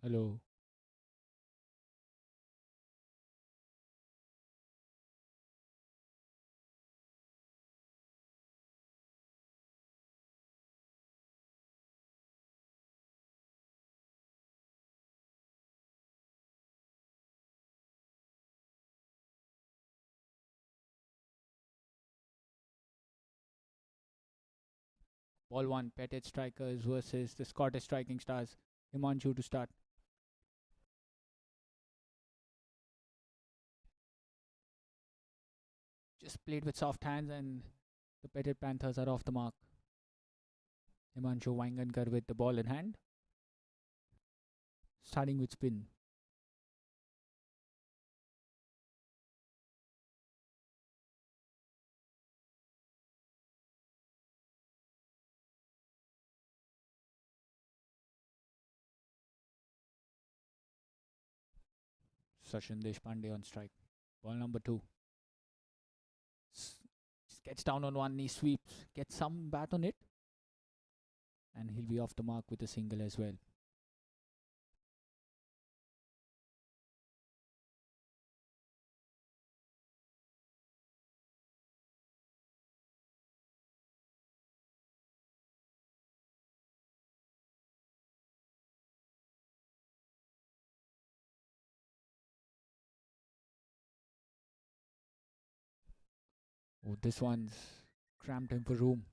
Hello. Ball one, Petted Strikers versus the Scottish Striking Stars. Himanshu to start. Just played with soft hands and the Petit Panthers are off the mark. Himanshu Wangankar with the ball in hand. Starting with spin. Sachin Deshpande on strike. Ball number two. Just gets down on one knee, sweeps, gets some bat on it, and he'll be off the mark with a single as well. Oh, this one's cramped him for room.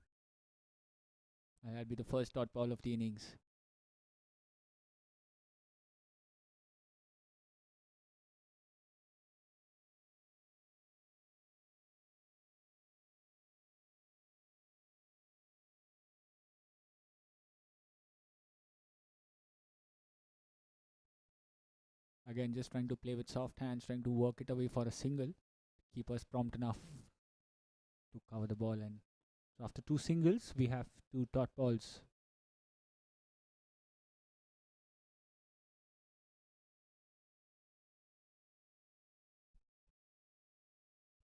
And that'll be the first dot ball of the innings. Again, just trying to play with soft hands, trying to work it away for a single. Keeper's prompt enough to cover the ball. And so after two singles, we have two dot balls.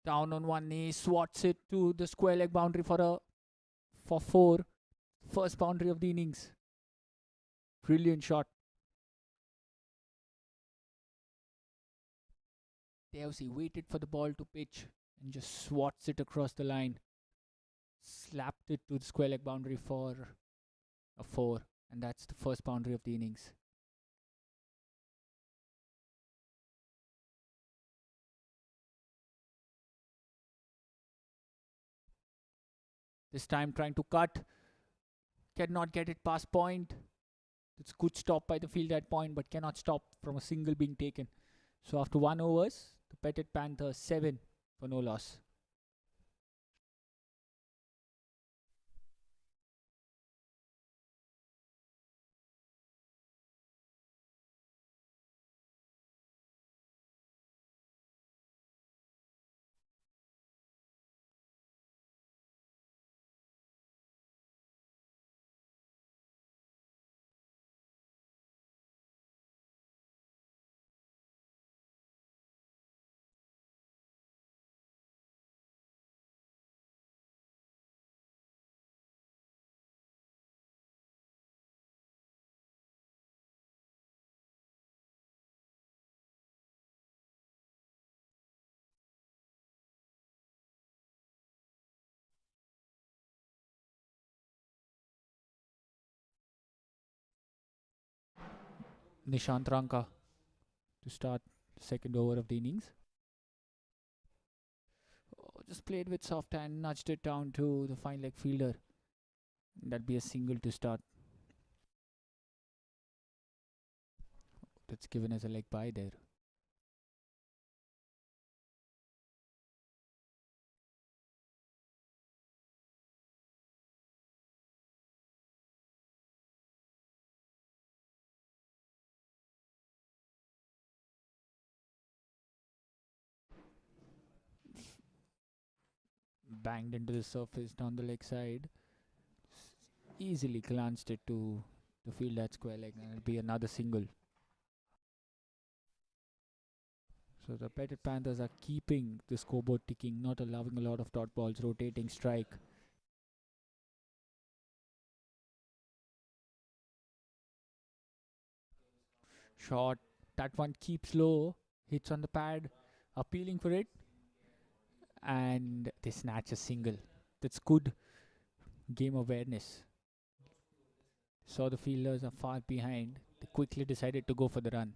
Down on one knee, swats it to the square leg boundary for four. First boundary of the innings. Brilliant shot. Devsi waited for the ball to pitch and just swats it across the line. Slapped it to the square leg boundary for a four. And that's the first boundary of the innings. This time trying to cut. Cannot get it past point. It's good stop by the field at point, but cannot stop from a single being taken. So after 1 overs, the Petit Panthers 7 for no loss. Nishant Ranka to start the second over of the innings. Oh, just played with soft hand, nudged it down to the fine leg fielder. That'd be a single to start. That's given as a leg bye there. Banged into the surface down the leg side. Easily glanced it to the field at square leg, and it'll be another single. So the Petit Panthers are keeping the scoreboard ticking, not allowing a lot of dot balls, rotating strike. Shot. That one keeps low. Hits on the pad. Appealing for it. And they snatch a single. That's good game awareness. Saw the fielders are far behind. They quickly decided to go for the run.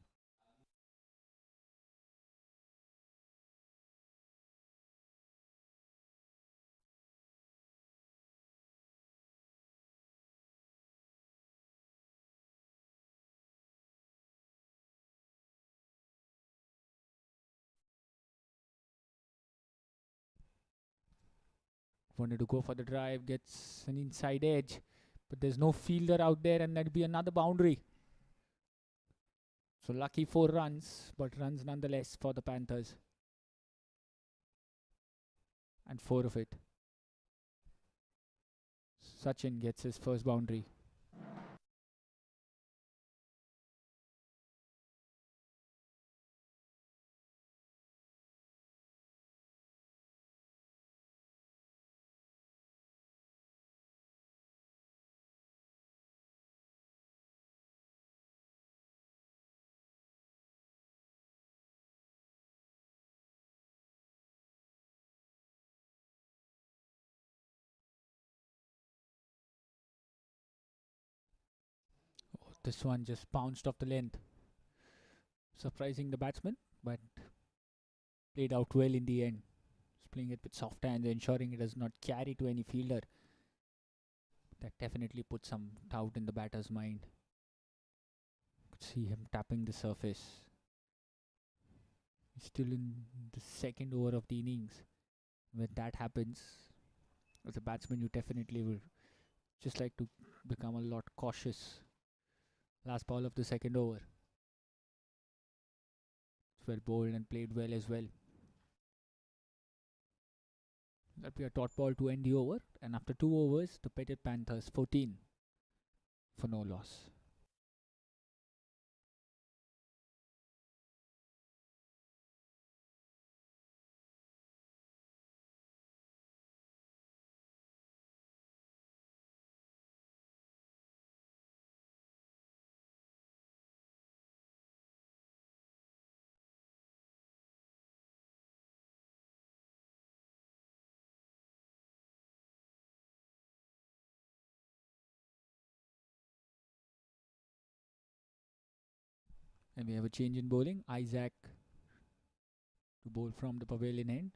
Wanted to go for the drive, gets an inside edge, but there's no fielder out there, and that'll be another boundary. So lucky 4 runs, but runs nonetheless for the Panthers. And 4 of it. Sachin gets his first boundary. Oh, this one just bounced off the length. Surprising the batsman, but played out well in the end. He's playing it with soft hands, ensuring it does not carry to any fielder. That definitely puts some doubt in the batter's mind. Could see him tapping the surface. He's still in the second over of the innings. When that happens, as a batsman, you definitely will just like to become a lot cautious. Last ball of the second over. It's well bowled and played well as well. That'll be a dot ball to end the over. And after 2 overs, the Petit Panthers 14 for no loss. And we have a change in bowling. Isaac to bowl from the pavilion end.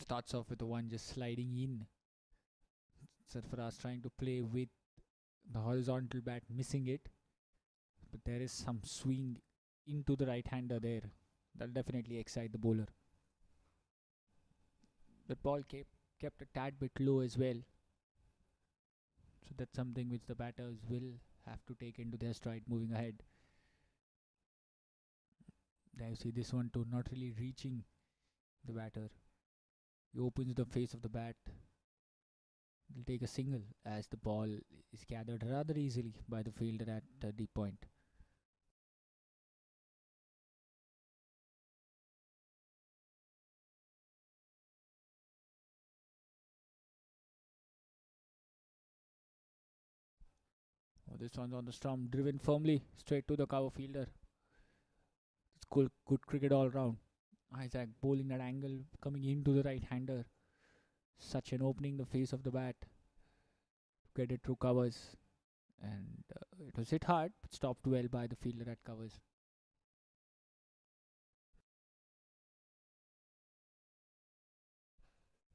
Starts off with the one just sliding in. Sarfaraz trying to play with the horizontal bat, missing it. But there is some swing into the right hander there. That'll definitely excite the bowler. The ball kept a tad bit low as well. So that's something which the batters will have to take into their stride moving ahead. There you see this one too, not really reaching the batter. He opens the face of the bat. He'll take a single as the ball is gathered rather easily by the fielder at the deep point. Oh, this one's on the stump, driven firmly straight to the cover fielder. It's good cricket all round. Isaac bowling that angle, coming into the right hander. Such an opening the face of the bat. Get it through covers. And it was hit hard, but stopped well by the fielder at covers.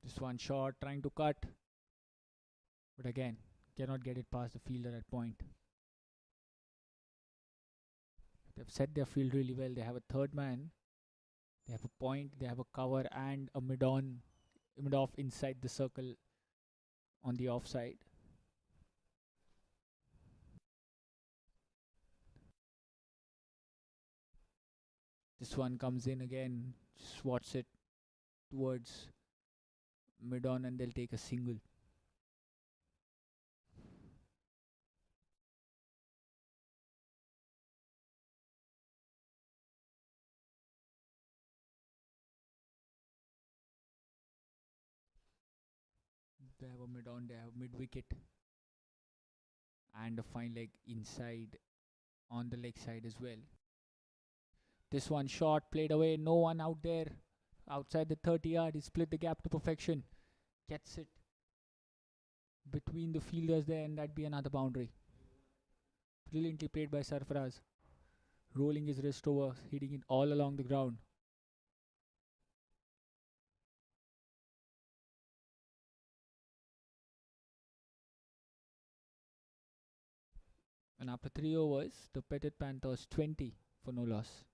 This one shot, trying to cut. But again, cannot get it past the fielder at point. They've set their field really well. They have a third man. They have a point, they have a cover and a mid-off inside the circle on the offside. This one comes in again, swats it towards mid-on and they'll take a single. They have a mid on, they have mid wicket. And a fine leg inside on the leg side as well. This one shot played away, no one out there. Outside the 30 yard, he split the gap to perfection. Gets it between the fielders there, and that'd be another boundary. Brilliantly played by Sarfaraz. Rolling his wrist over, hitting it all along the ground. And after 3 overs, the Petit Panthers 20 for no loss.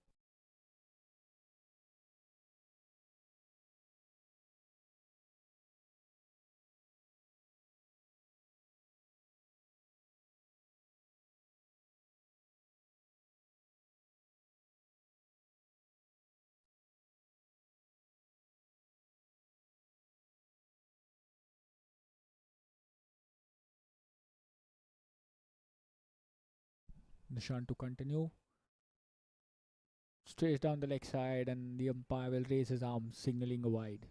Nishant to continue. Straight down the leg side, and the umpire will raise his arm, signalling a wide.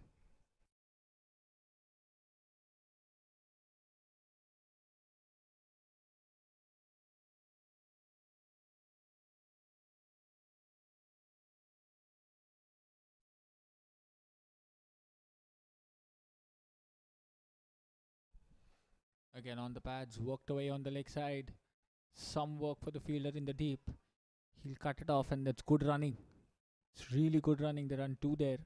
Again on the pads, worked away on the leg side. Some work for the fielder in the deep. He'll cut it off, and that's good running. It's really good running. They run 2 there.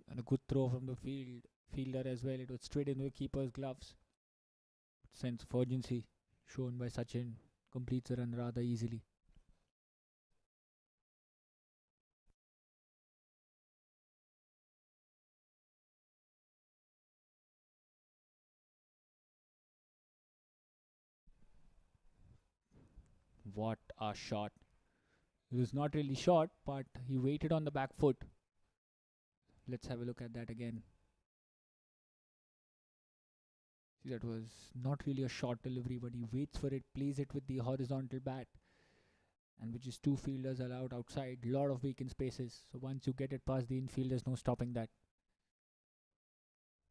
And a good throw from the fielder as well. It was straight into the keeper's gloves. Sense of urgency shown by Sachin. Completes the run rather easily. What a shot. It was not really short, but he waited on the back foot. Let's have a look at that again. See, that was not really a short delivery, but he waits for it, plays it with the horizontal bat, and which is 2 fielders allowed outside. Lot of vacant spaces. So once you get it past the infield, there's no stopping that.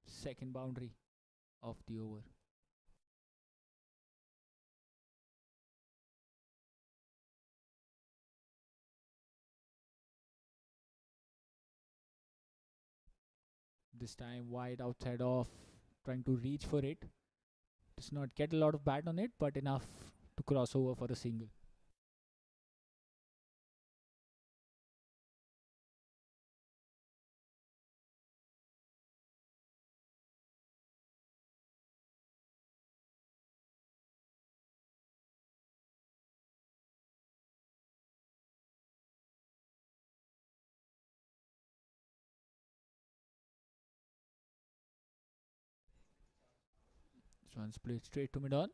Second boundary of the over. This time wide outside off, trying to reach for it. Does not get a lot of bat on it, but enough to cross over for a single. This one's played straight to mid on,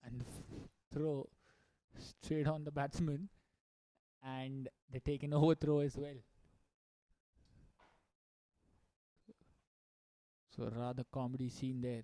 and throw straight on the batsman, and they take an overthrow as well. So rather comedy scene there.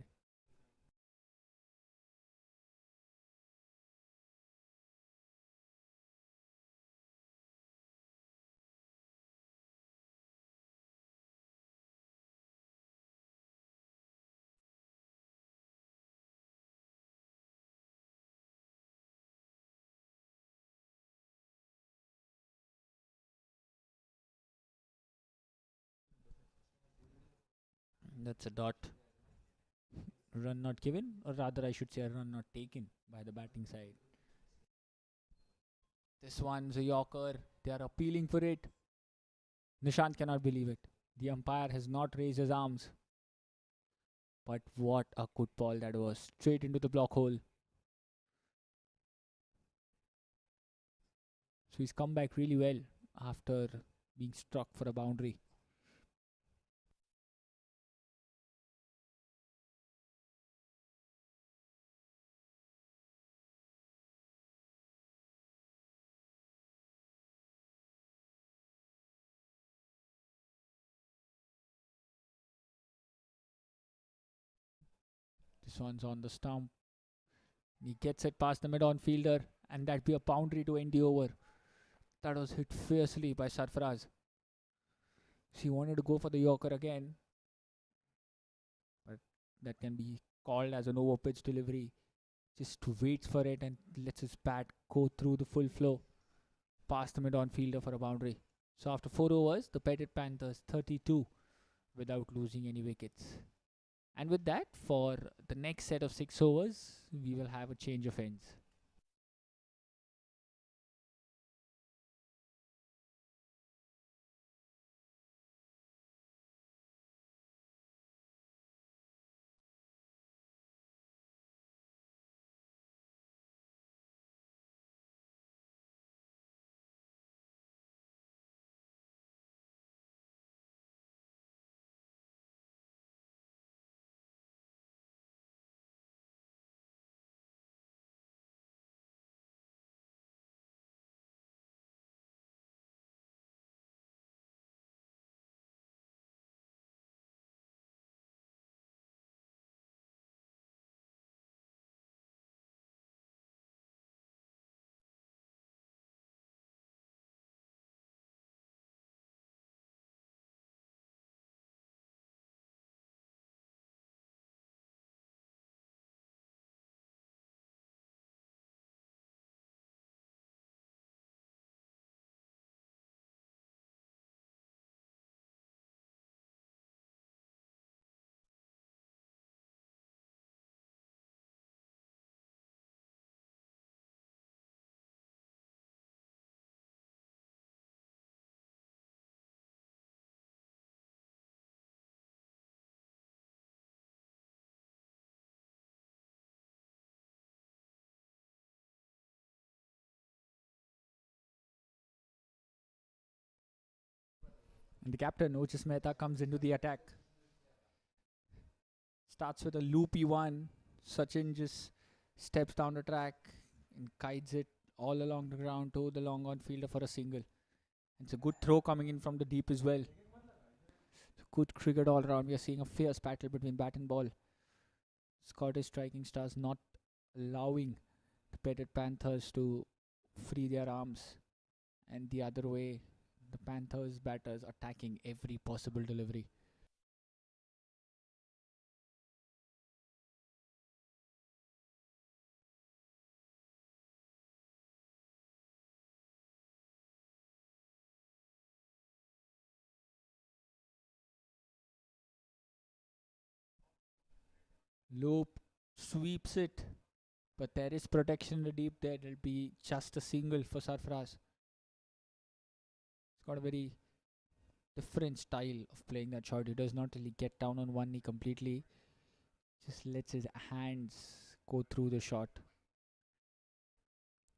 That's a dot. Run not given, or rather I should say a run not taken by the batting side. This one's a Yorker. They are appealing for it. Nishant cannot believe it. The umpire has not raised his arms. But what a good ball that was. Straight into the block hole. So he's come back really well after being struck for a boundary. This one's on the stump. He gets it past the mid-on fielder, and that'd be a boundary to end the over. That was hit fiercely by Sarfaraz. He wanted to go for the Yorker again, that can be called as an over pitch delivery. Just waits for it and lets his bat go through the full flow past the mid-on fielder for a boundary. So after 4 overs, the Petit Panthers 32 without losing any wickets. And with that, for the next set of 6 overs, we will have a change of ends. And the captain, Ochis Mehta, comes into the attack. Starts with a loopy one. Sachin just steps down the track and kites it all along the ground to the long on fielder for a single. It's a good throw coming in from the deep as well. Good cricket all around. We are seeing a fierce battle between bat and ball. Scottish striking stars not allowing the Petit Panthers to free their arms, and the other way, the Panthers batters attacking every possible delivery. Loop sweeps it, but there is protection in the deep there. It'll be just a single for Sarfraz. He's got a very different style of playing that shot. He does not really get down on one knee completely, just lets his hands go through the shot.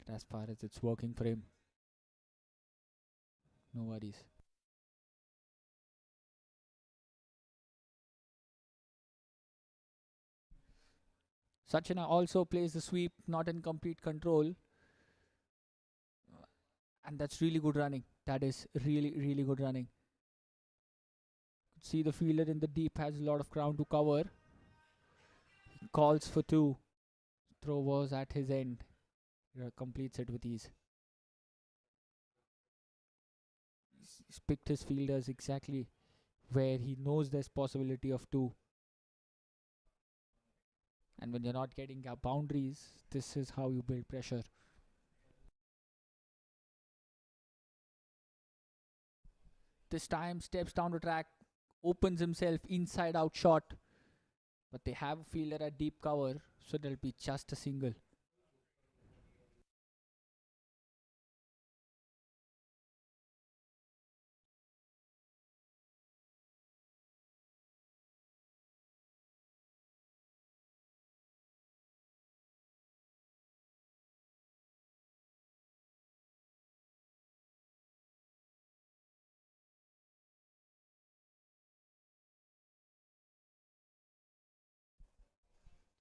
But as far as it's working for him, no worries. Sachina also plays the sweep, not in complete control. And that's really good running. That is really, really good running. See, the fielder in the deep has a lot of ground to cover. He calls for two. Throw was at his end. He completes it with ease. He's picked his fielders exactly where he knows there's possibility of two. And when you're not getting boundaries, this is how you build pressure. This time steps down the track, opens himself inside out shot. But they have a fielder at deep cover, so there'll be just a single.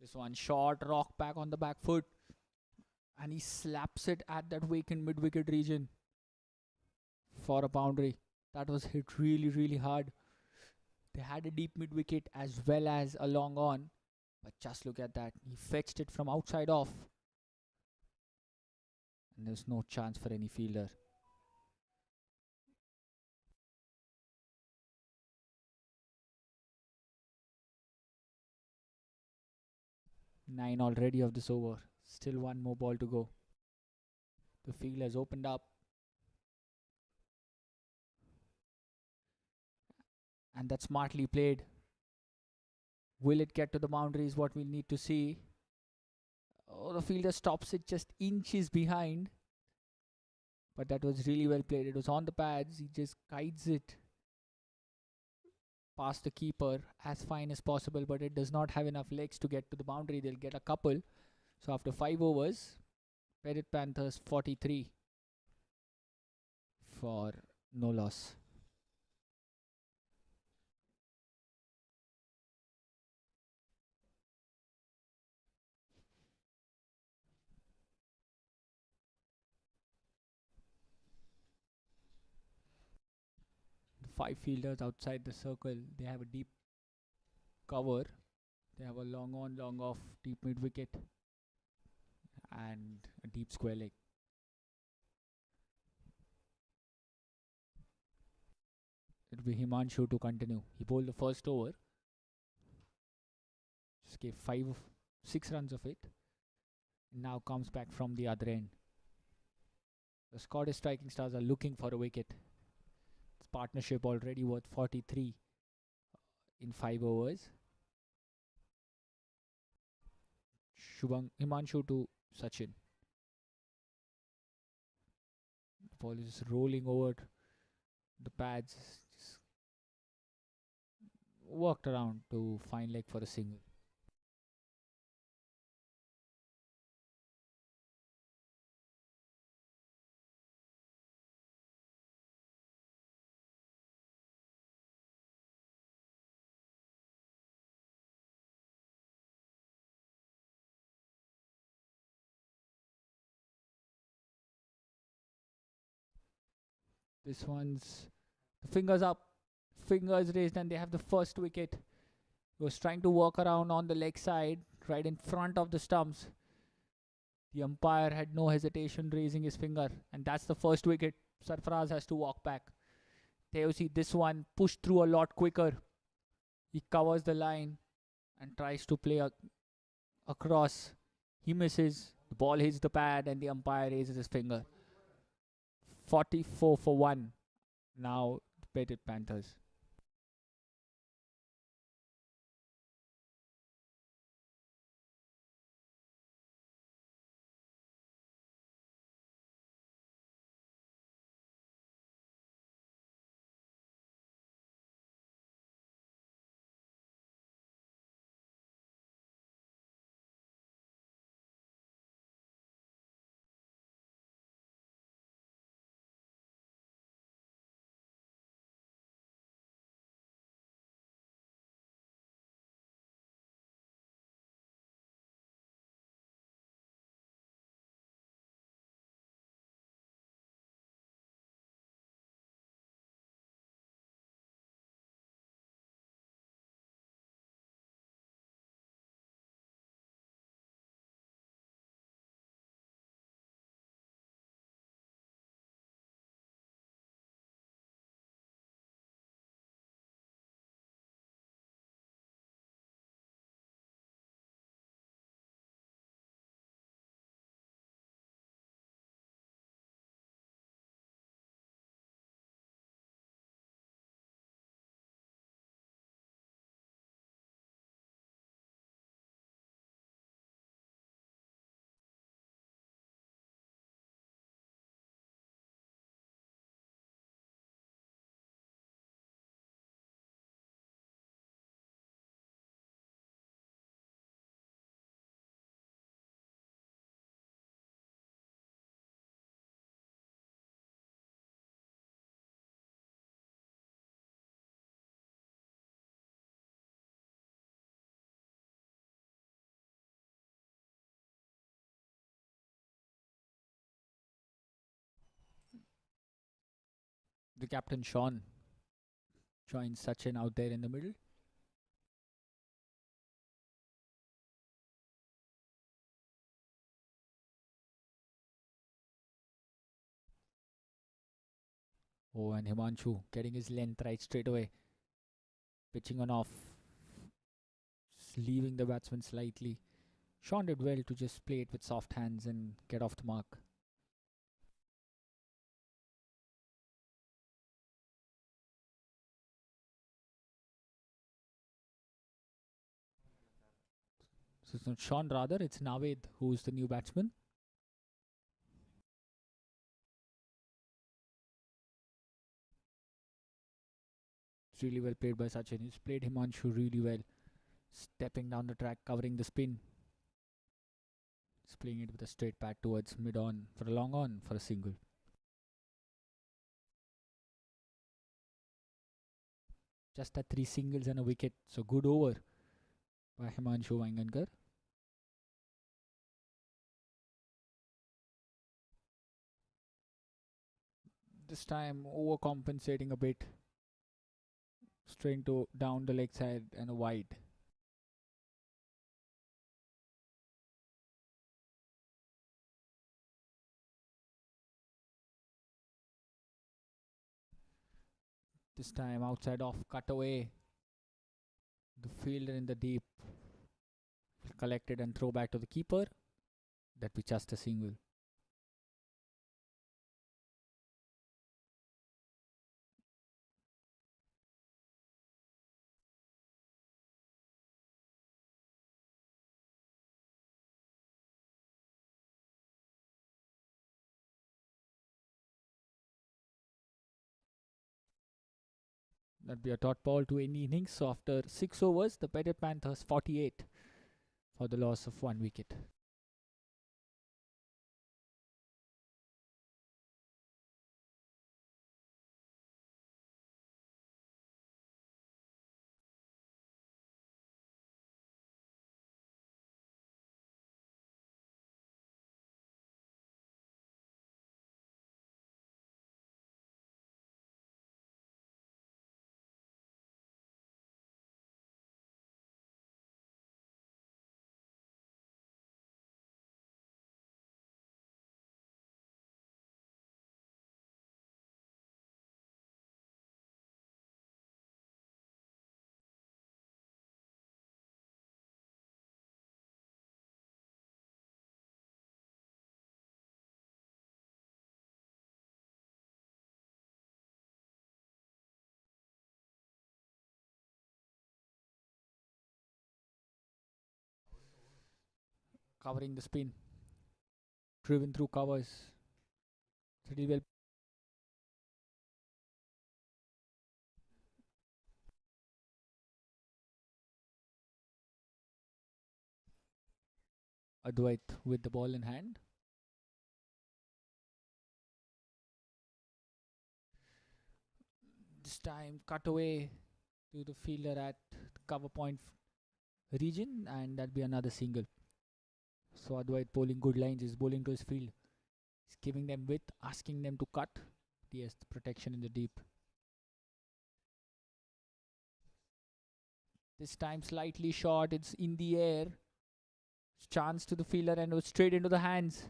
This one short rock back on the back foot, and he slaps it at that vacant mid wicket region for a boundary. That was hit really, really hard. They had a deep mid wicket as well as a long on, but just look at that. He fetched it from outside off, and there's no chance for any fielder. 9 already of this over. Still one more ball to go. The field has opened up. And that's smartly played. Will it get to the boundary is what we'll need to see. Oh, the fielder stops it just inches behind. But that was really well played. It was on the pads. He just guides it past the keeper as fine as possible. But it does not have enough legs to get to the boundary. They'll get a couple. So after 5 overs, Petit Panthers 43 for no loss. The 5 fielders outside the circle, they have a deep cover. They have a long on, long off, deep mid wicket and a deep square leg. It will be Himanshu to continue. He bowled the first over. Just gave 6 runs of it. Now comes back from the other end. The Scottish striking stars are looking for a wicket. This partnership already worth 43 in 5 overs. Himanshu to Sachin. The ball is rolling over the pads. Just worked around to fine leg for a single. This one's the fingers up, fingers raised, and they have the first wicket. He was trying to walk around on the leg side, right in front of the stumps. The umpire had no hesitation raising his finger, and that's the first wicket. Sarfaraz has to walk back. Teosi, this one pushed through a lot quicker. He covers the line and tries to play across. He misses. The ball hits the pad, and the umpire raises his finger. 44 for 1. Now, the Petit Panthers. The captain Sean joins Sachin out there in the middle. Oh, and Himanshu getting his length right straight away. Pitching on off. Leaving the batsman slightly Sean did well to just play it with soft hands and get off the mark. So it's not Sean, rather, it's Naved who's the new batsman. It's really well played by Sachin. He's played Himanshu really well. Stepping down the track, covering the spin. He's playing it with a straight pat towards mid-on for a long on for a single. Just at 3 singles and a wicket. So good over by Himanshu Wangankar. This time overcompensating a bit. Straying to down the leg side and a wide. This time outside off, cut away. The fielder in the deep collected and throw back to the keeper. That be just a single. That'd be a dot ball to any innings. So after 6 overs, the Petit Panthers 48 for the loss of 1 wicket. Covering the spin. Driven through covers. Pretty well. Advait with the ball in hand. This time cut away to the fielder at the cover point region, and that'll be another single. So Advait bowling good lines, is bowling to his field. He's giving them width, asking them to cut. Yes, the protection in the deep. This time slightly short, it's in the air. Chance to the fielder and was straight into the hands.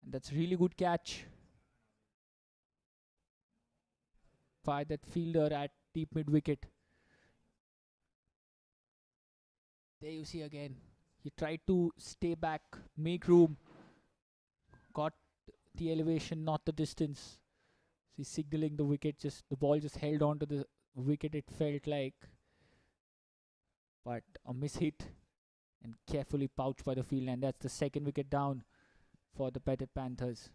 And that's really good catch by that fielder at deep mid wicket. There you see again. He tried to stay back, make room. Got the elevation, not the distance. He's signaling the wicket, just the ball just held on to the wicket, it felt like. But a miss hit and carefully pouched by the field, and that's the second wicket down for the Petit Panthers.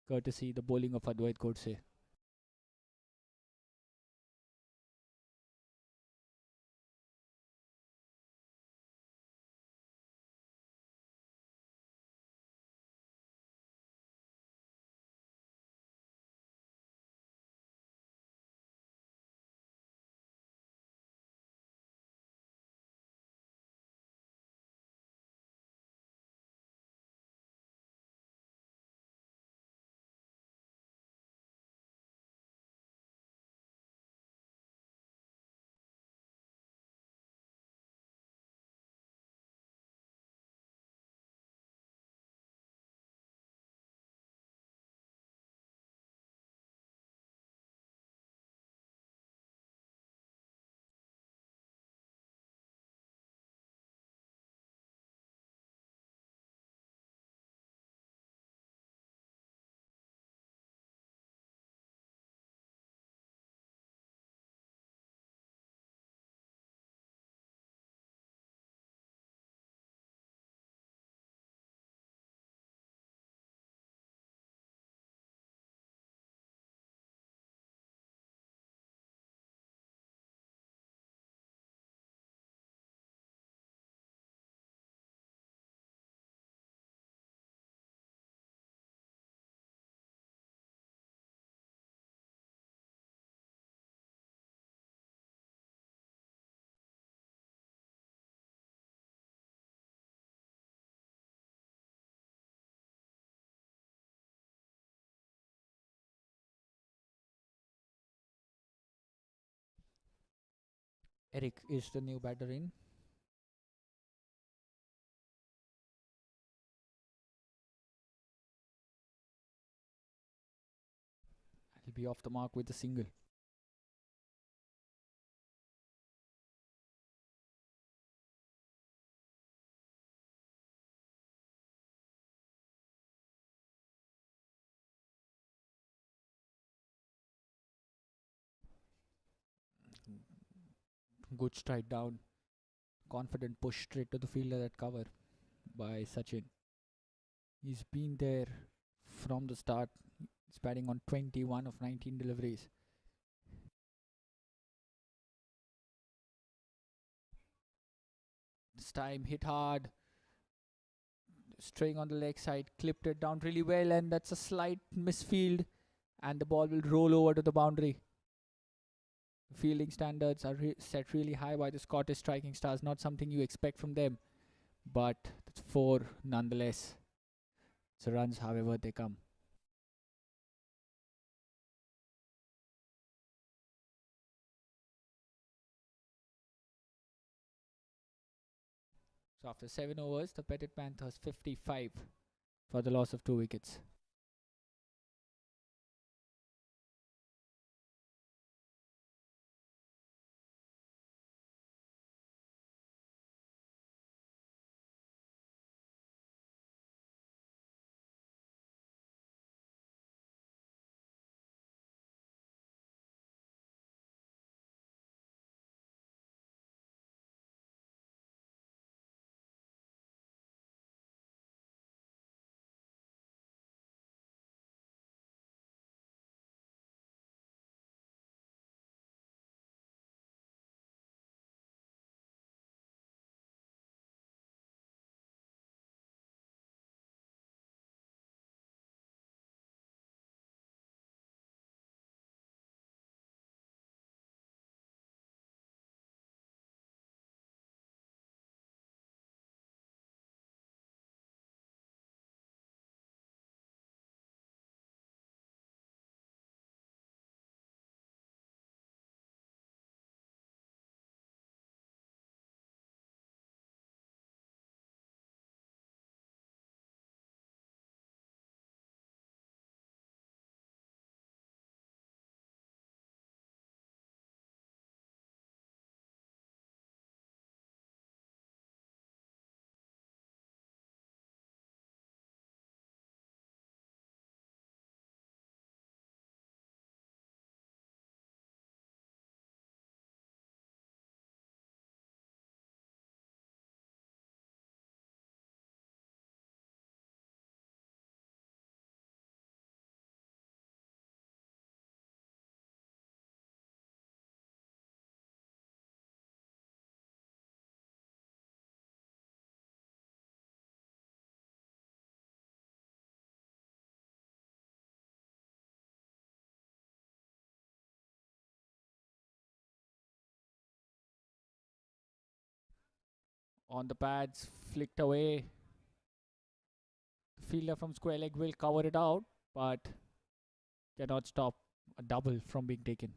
Courtesy the bowling of Advait Godse. Eric is the new batter in. He'll be off the mark with a single. Good strike down. Confident push straight to the fielder at cover by Sachin. He's been there from the start. He's batting on 21 of 19 deliveries. This time hit hard. Straying on the leg side, clipped it down really well, and that's a slight misfield, and the ball will roll over to the boundary. The fielding standards are set really high by the Scottish striking stars, not something you expect from them, but it's four nonetheless. So runs however they come. So after 7 overs, the Petit Panthers 55 for the loss of 2 wickets. On the pads, flicked away. The fielder from square leg will cover it out, but cannot stop a double from being taken.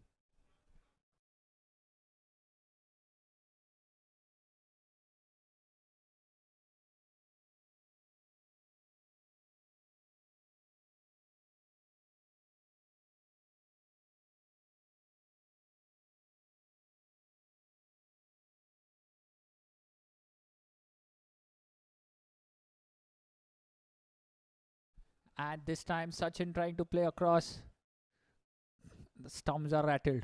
And this time, Sachin trying to play across. The stumps are rattled.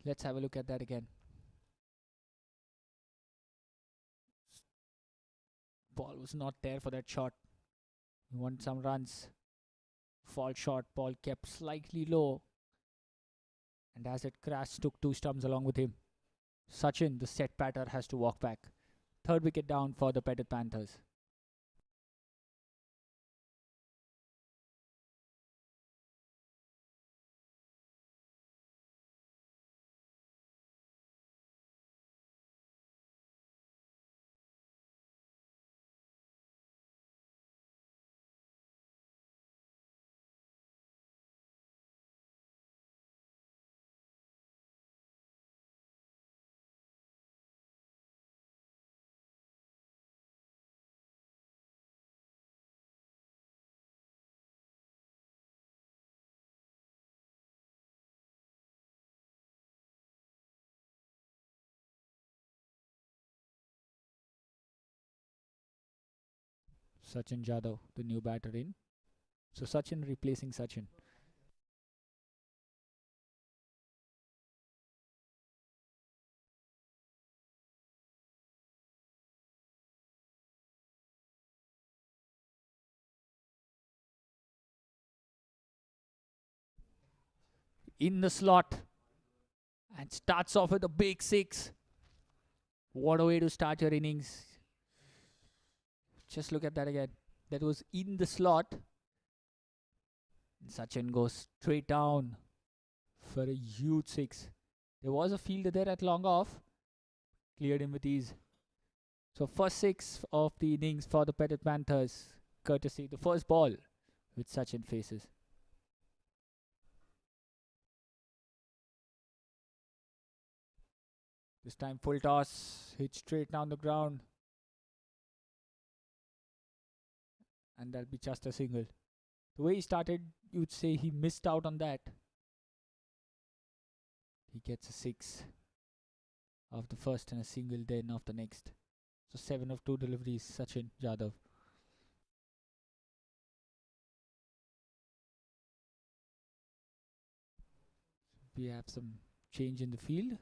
Let's have a look at that again. Ball was not there for that shot. You want some runs. Fall short. Ball kept slightly low. And as it crashed, took 2 stumps along with him. Sachin, the set batter, has to walk back. Third wicket down for the Petit Panthers. Sachin Jadhav, the new batter in. So Sachin replacing Sachin. In the slot and starts off with a big six. What a way to start your innings. Just look at that again. That was in the slot. Sachin goes straight down for a huge six. There was a fielder there at long off. Cleared him with ease. So first six of the innings for the Petit Panthers. Courtesy the first ball with Sachin faces. This time full toss. Hit straight down the ground. And that'll be just a single. The way he started, you'd say he missed out on that. He gets a six of the first and a single then of the next. So 7 of 2 deliveries, Sachin Jadhav. We have some change in the field.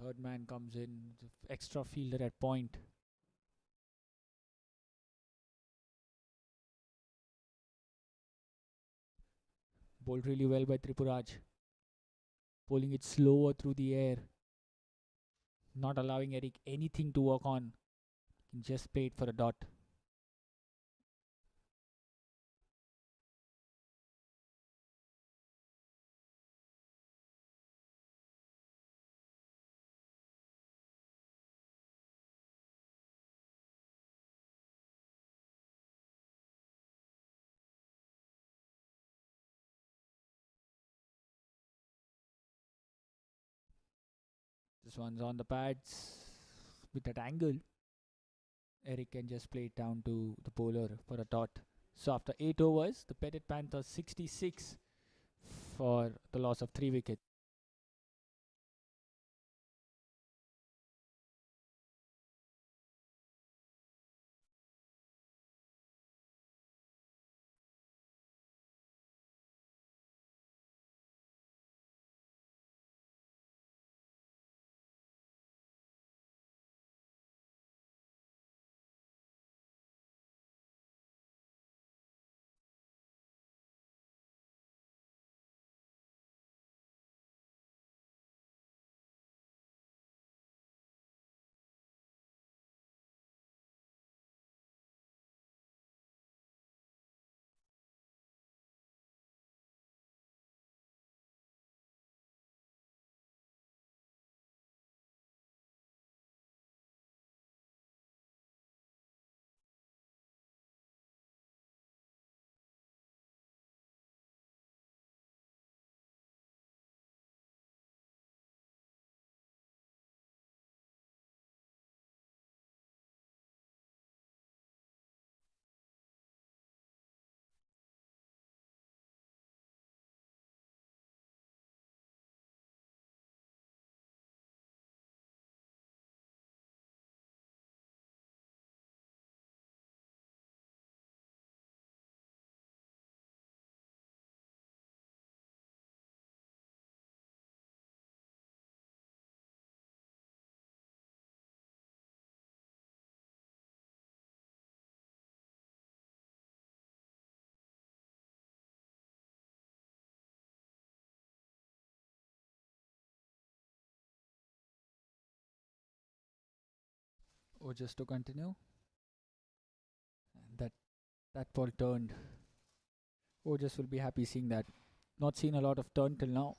Third man comes in, extra fielder at point. Bowled really well by Tripuraj. Bowling it slower through the air. Not allowing Eric anything to work on. He can just play it for a dot. This one's on the pads with that angle. Eric can just play it down to the bowler for a dot. So after 8 overs, the Petit Panthers 66 for the loss of 3 wickets. Or just to continue, that ball turned. Ojas will be happy seeing that. Not seen a lot of turn till now,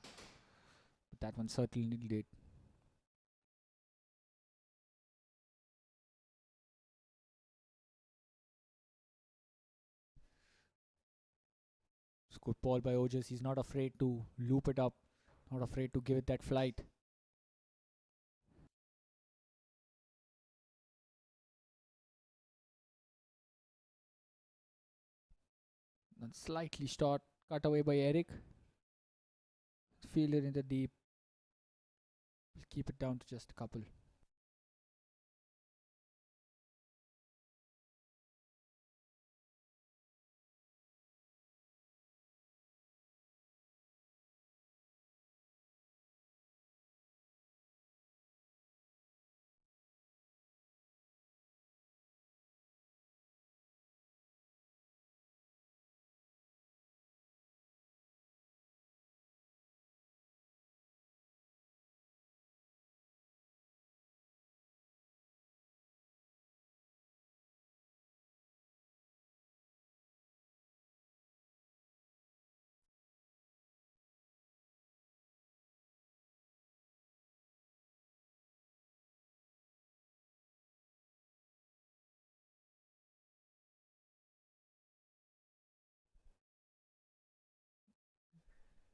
but that one certainly did. It's good ball by Ojas. He's not afraid to loop it up, not afraid to give it that flight. And slightly short, cut away by Eric. Fielder in the deep. We'll keep it down to just a couple.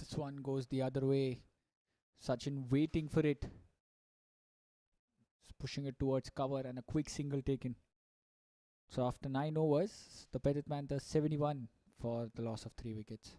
This one goes the other way. Sachin waiting for it. Pushing it towards cover and a quick single taken. So after 9 overs, the Petit Panthers 71 for the loss of 3 wickets.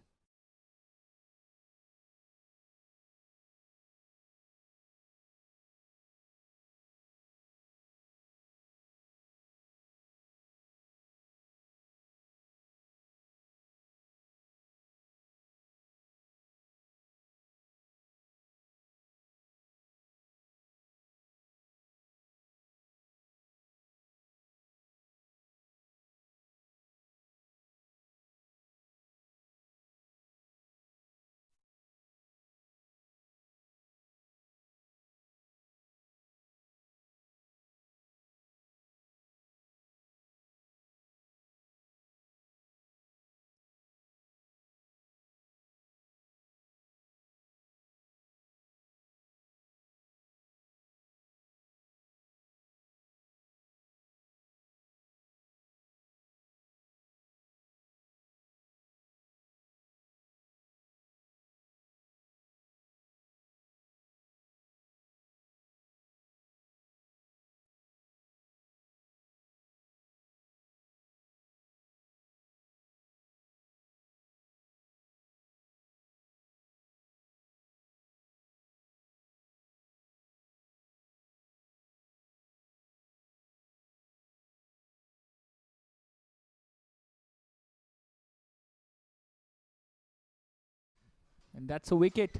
And that's a wicket.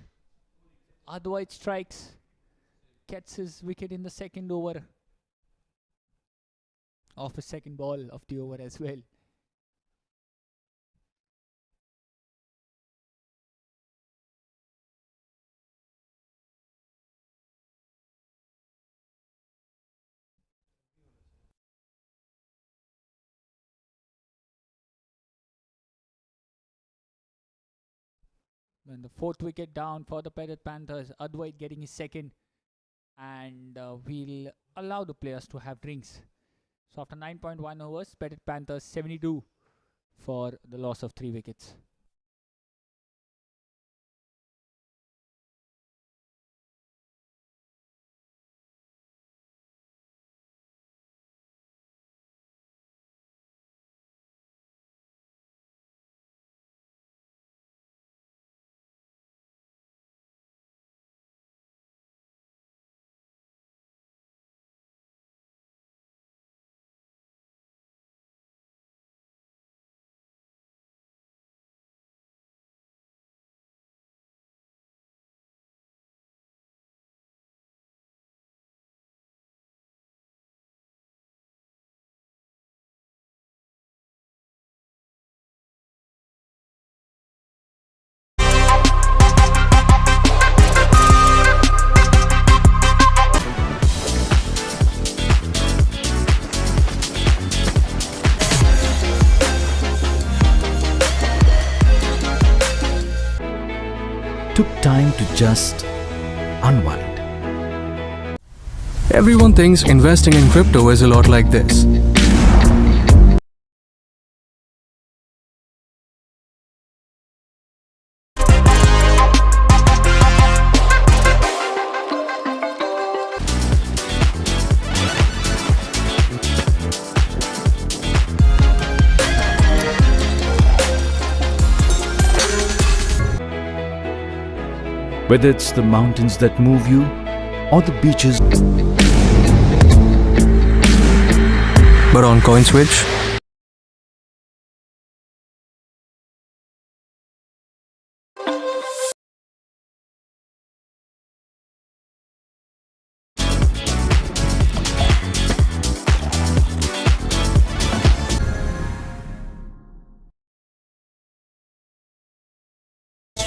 Advait strikes. Gets his wicket in the second over. Off his second ball of the over as well. And the fourth wicket down for the Petit Panthers. Advait getting his second. And we'll allow the players to have drinks. So after 9.1 overs, Petit Panthers 72 for the loss of 3 wickets. Took time to just unwind. Everyone thinks investing in crypto is a lot like this. Whether it's the mountains that move you or the beaches. But on CoinSwitch,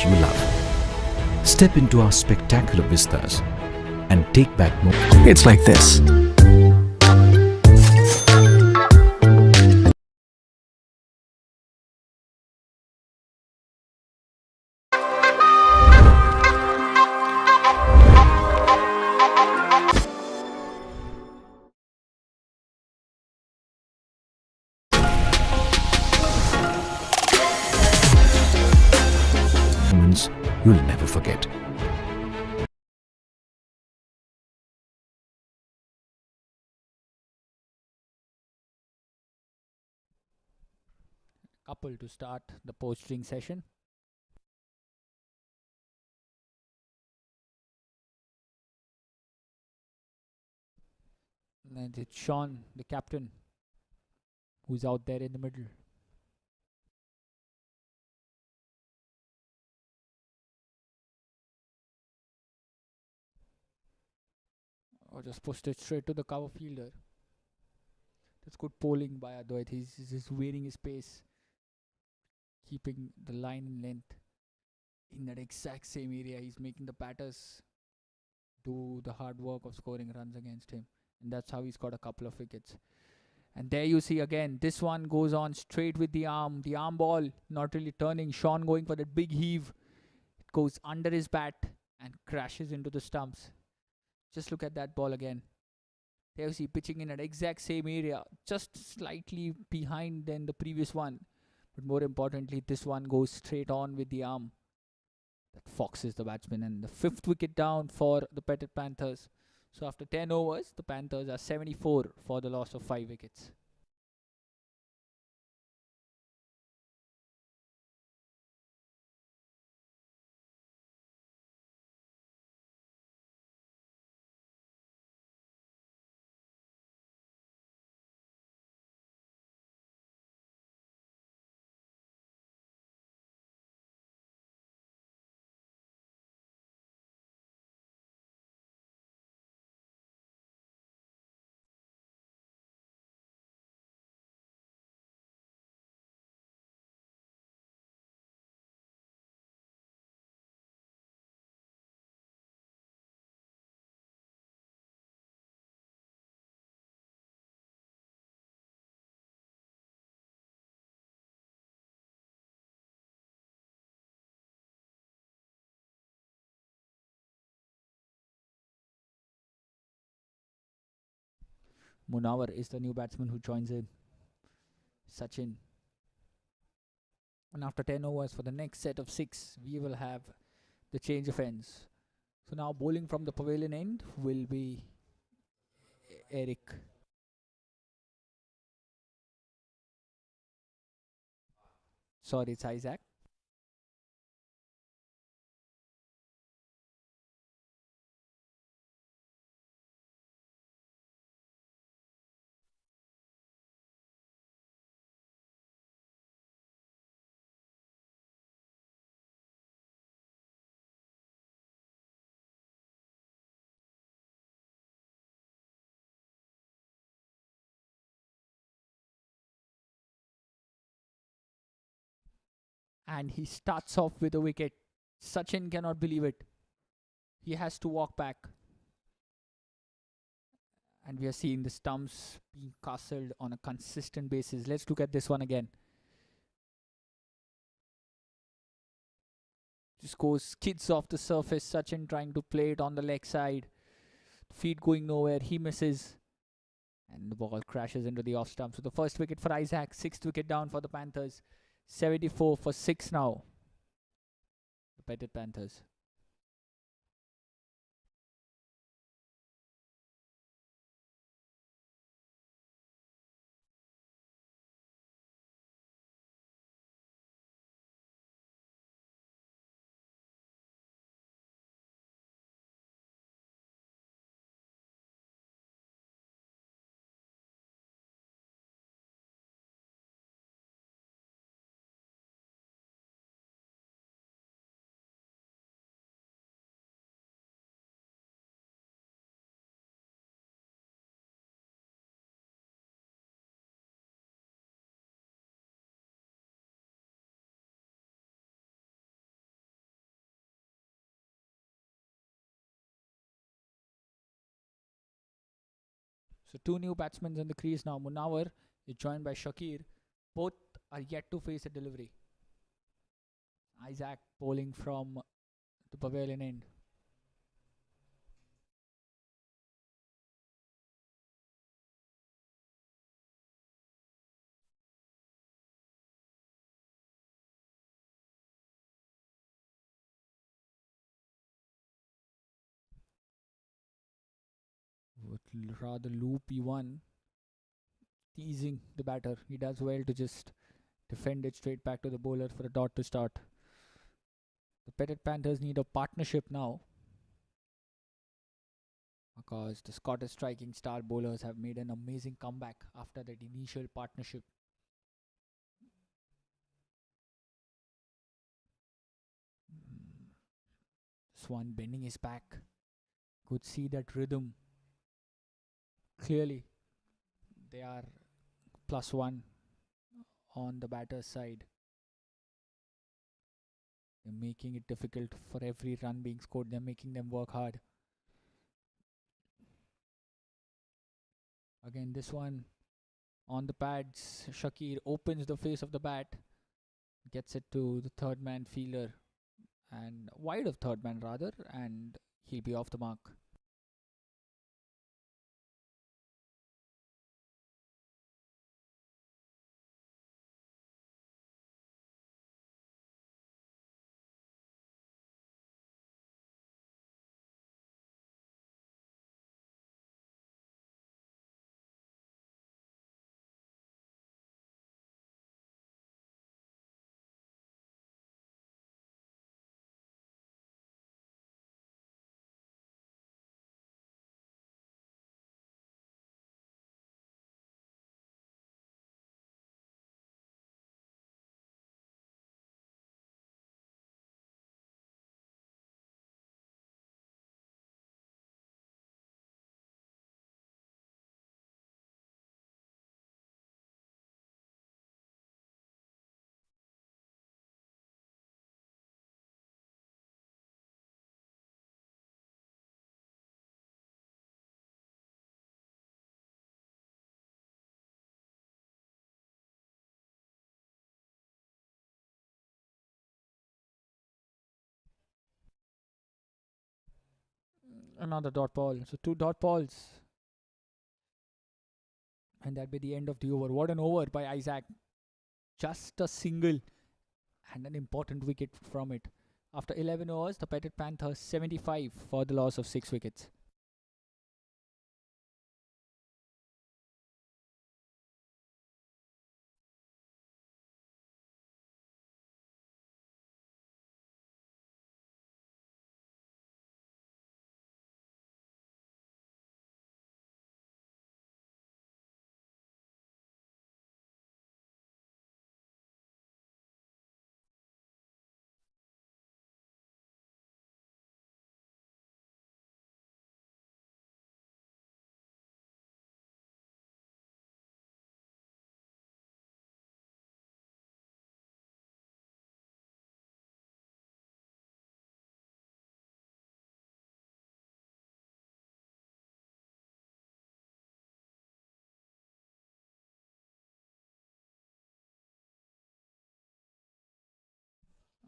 you love. Step into our spectacular vistas and take back more. it's like this. Moments you'll never forget. Couple to start the post-string session. And it's Sean, the captain, who's out there in the middle. Or just pushed it straight to the cover fielder. That's good bowling by Advait. He's just wearing his pace, keeping the line in length. In that exact same area, he's making the batters do the hard work of scoring runs against him. And that's how he's got a couple of wickets. And there you see again, this one goes on straight with the arm ball not really turning. Sean going for that big heave. It goes under his bat and crashes into the stumps. Just look at that ball again. There you see pitching in at exact same area, just slightly behind than the previous one. But more importantly, this one goes straight on with the arm. That foxes the batsman, and the 5th wicket down for the Petit Panthers. So after 10 overs, the Panthers are 74 for the loss of 5 wickets. Munawar is the new batsman who joins in. Sachin. And after 10 overs for the next set of 6, we will have the change of ends. So now bowling from the pavilion end will be Eric. Sorry, it's Isaac. And he starts off with a wicket. Sachin cannot believe it. He has to walk back. And we are seeing the stumps being castled on a consistent basis. Let's look at this one again. Just goes skids off the surface. Sachin trying to play it on the leg side. Feet going nowhere. He misses. And the ball crashes into the off stump. So the first wicket for Isaac. 6th wicket down for the Panthers. 74 for 6 now. The Petit Panthers. So 2 new batsmen in the crease now. Munawar is joined by Shakir. Both are yet to face a delivery. Isaac bowling from the pavilion end. rather loopy one, teasing the batter. He does well to just defend it straight back to the bowler for a dot to start. The Petit Panthers need a partnership now, because the Scottish striking star bowlers have made an amazing comeback after that initial partnership. Swan bending his back. Could see that rhythm clearly. They are +1 on the batter's side. They're making it difficult for every run being scored. They're making them work hard. Again, this one on the pads. Shakir opens the face of the bat, gets it to the third man fielder, and wide of third man rather, and he'll be off the mark. Another dot ball. So 2 dot balls. And that'll be the end of the over. What an over by Isaac. Just a single and an important wicket from it. After 11 overs, the Petit Panthers 75 for the loss of 6 wickets.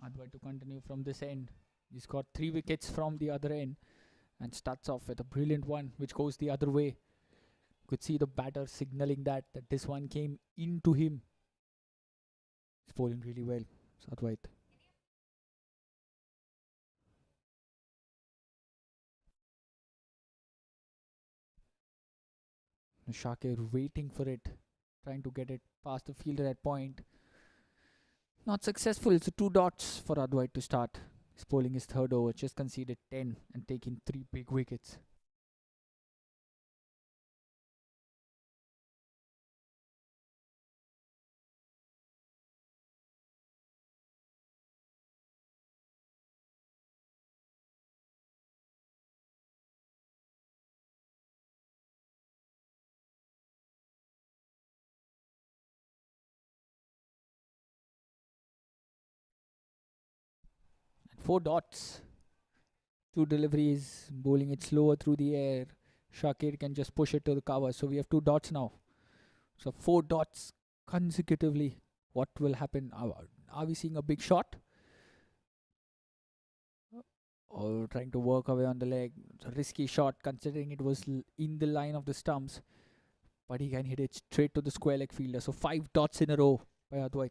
Advait to continue from this end. He's got 3 wickets from the other end and starts off with a brilliant one which goes the other way. Could see the batter signaling that this one came into him. He's bowling really well, Advait. Shakir waiting for it, trying to get it past the fielder at point. Not successful. So 2 dots for Advait to start. He's bowling his third over, just conceded 10 and taking 3 big wickets. And 4 dots. 2 deliveries, bowling it slower through the air. Shakir can just push it to the cover. So we have 2 dots now. So 4 dots consecutively. What will happen? Are we seeing a big shot? Or trying to work away on the leg. It's a risky shot considering it was in the line of the stumps. But he can hit it straight to the square leg fielder. So 5 dots in a row by Advait.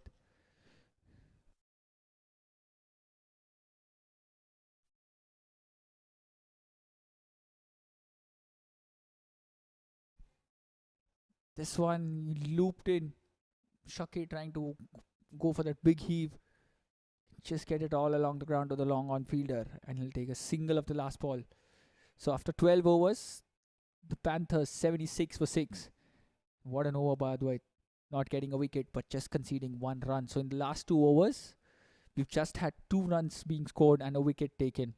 This one looped in. Shake trying to go for that big heave. Just get it all along the ground to the long on fielder, and he'll take a single of the last ball. So after 12 overs, the Panthers 76 for 6. What an over by Advait. Not getting a wicket, but just conceding 1 run. So in the last 2 overs, we've just had 2 runs being scored and a wicket taken.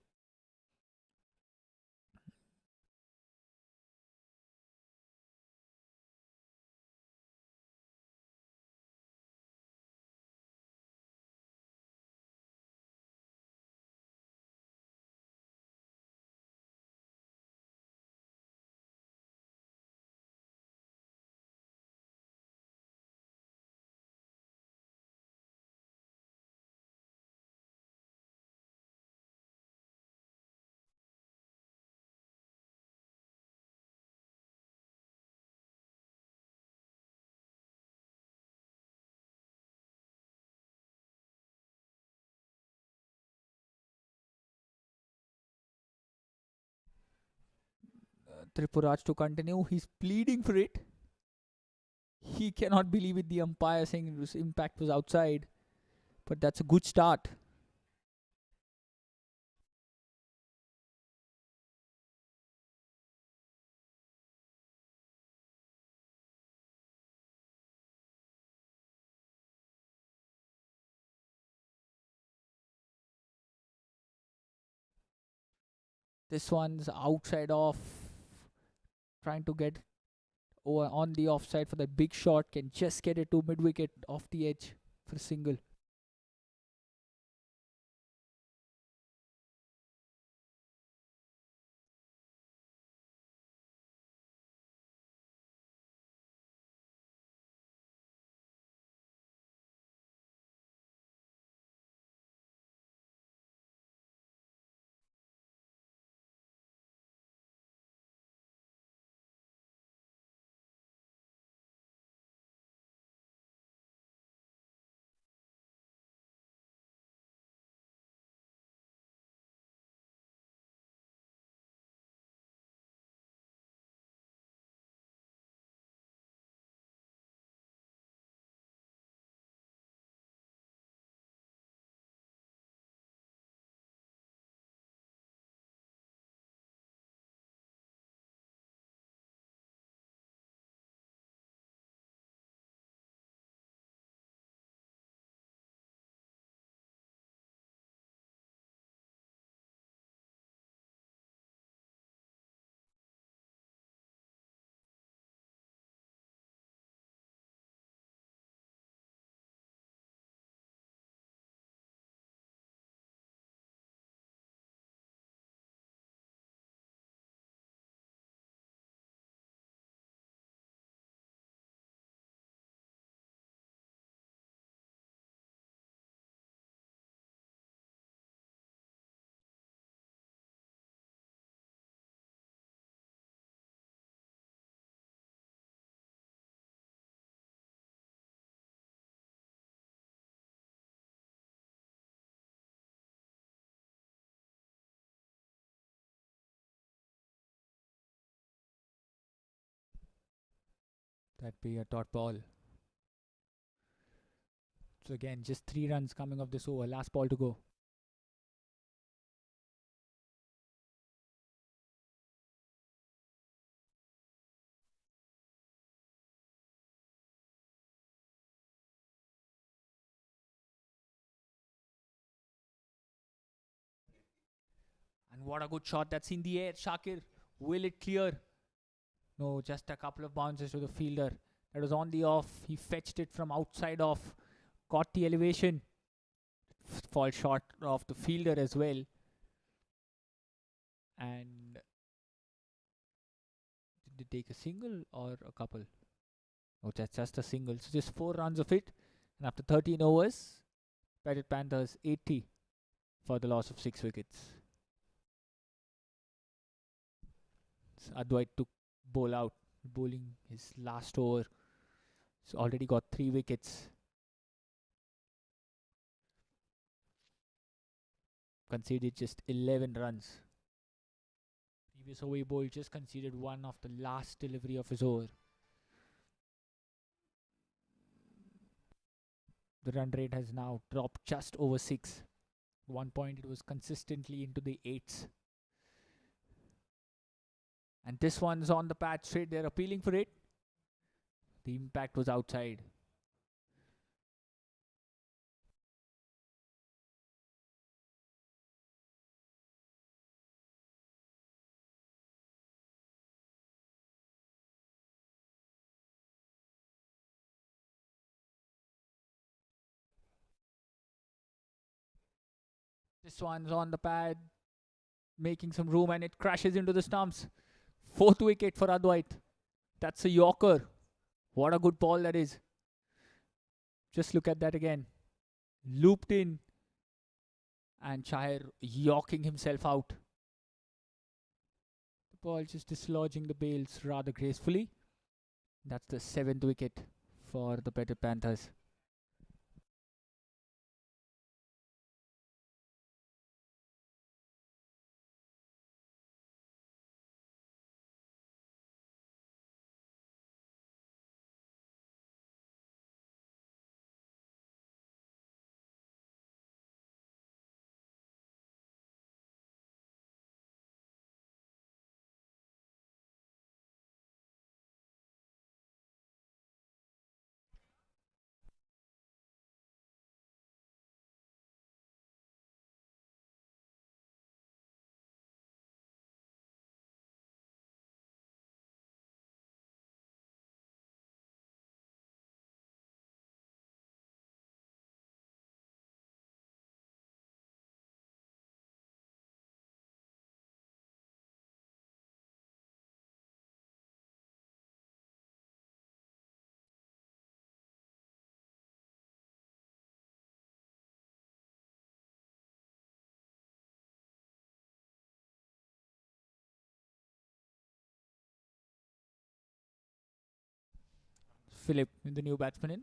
Tripuraj to continue. He's pleading for it. He cannot believe it. The umpire saying his impact was outside. But that's a good start. This one's outside off. Trying to get over on the offside for that big shot. Can just get it to mid wicket off the edge for a single. That'd be a dot ball. So again, just 3 runs coming off this over. Last ball to go. And what a good shot. That's in the air. Shakir, will it clear? No, just a couple of bounces to the fielder. That was on the off. He fetched it from outside off. Got the elevation. Fall short of the fielder as well. And did they take a single or a couple? Oh, that's just a single. So just 4 runs of it. And after 13 overs, Petit Panthers 80 for the loss of 6 wickets. So Advait took bowl out, bowling his last over. He's already got 3 wickets. Conceded just 11 runs. Previous over he bowled just conceded 1 of the last delivery of his over. The run rate has now dropped just over 6. 1 point it was consistently into the 8s. And this one's on the patch straight. They're appealing for it. The impact was outside. This one's on the pad, making some room, and it crashes into the stumps. 4th wicket for Advait. That's a Yorker. What a good ball that is. Just look at that again. Looped in. And Shahir yorking himself out. The ball just dislodging the bails rather gracefully. That's the 7th wicket for the Petit Panthers. Philip, the new batsman in.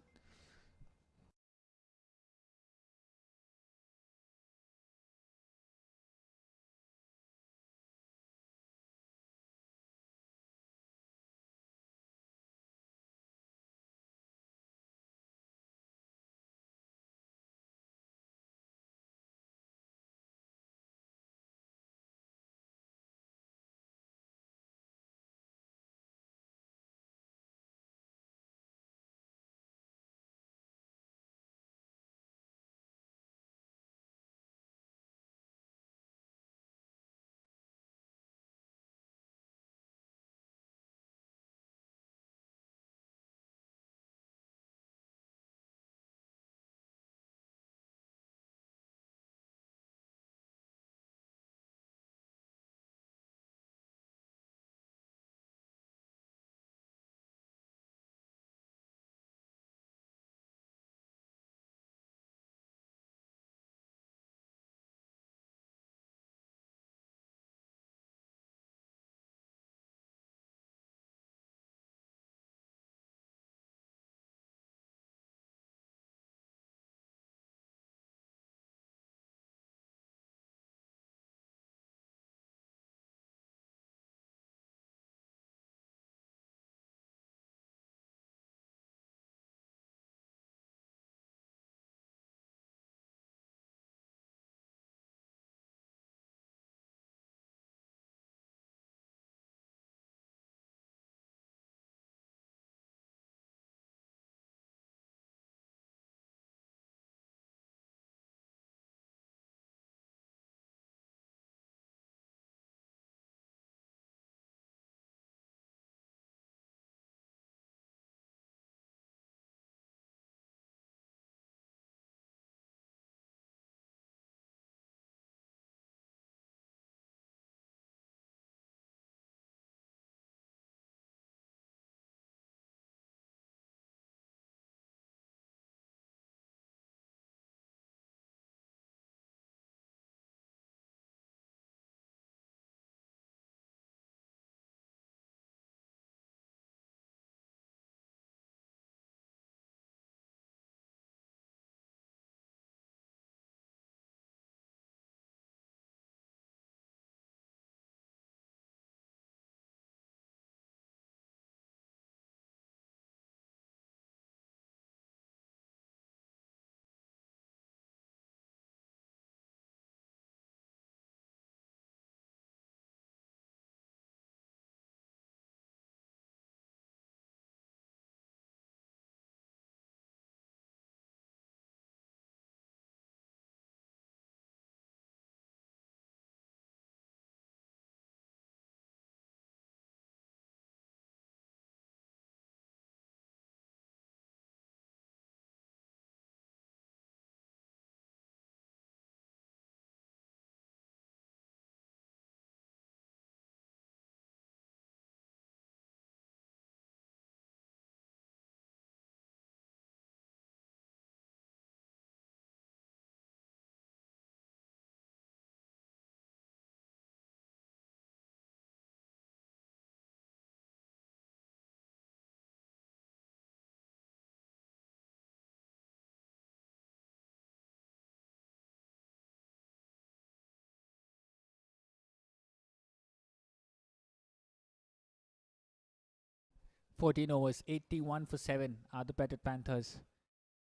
14 overs, 81 for 7 are the Petit Panthers.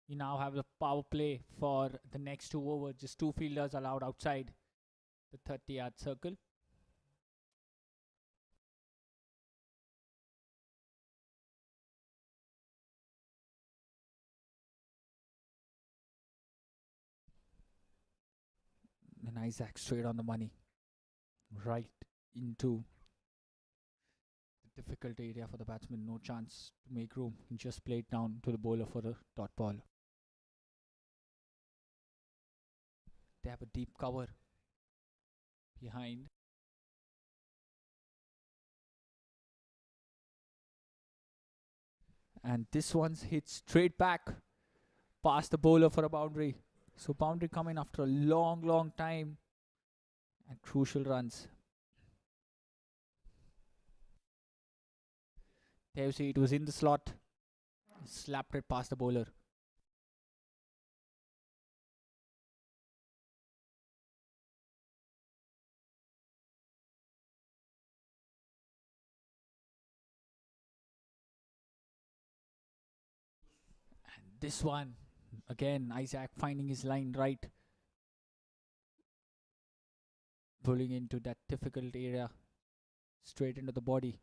You now have the power play for the next 2 overs. Just 2 fielders allowed outside the 30-yard circle. And Isaac straight on the money. Right into the difficult area for the batsman. No chance to make room. He just played down to the bowler for a dot ball. They have a deep cover behind. And this one's hit straight back past the bowler for a boundary. So boundary coming after a long time. And crucial runs. There you see it was in the slot. Slapped it past the bowler. And this one, again, Isaac finding his line right. Pulling into that difficult area. Straight into the body.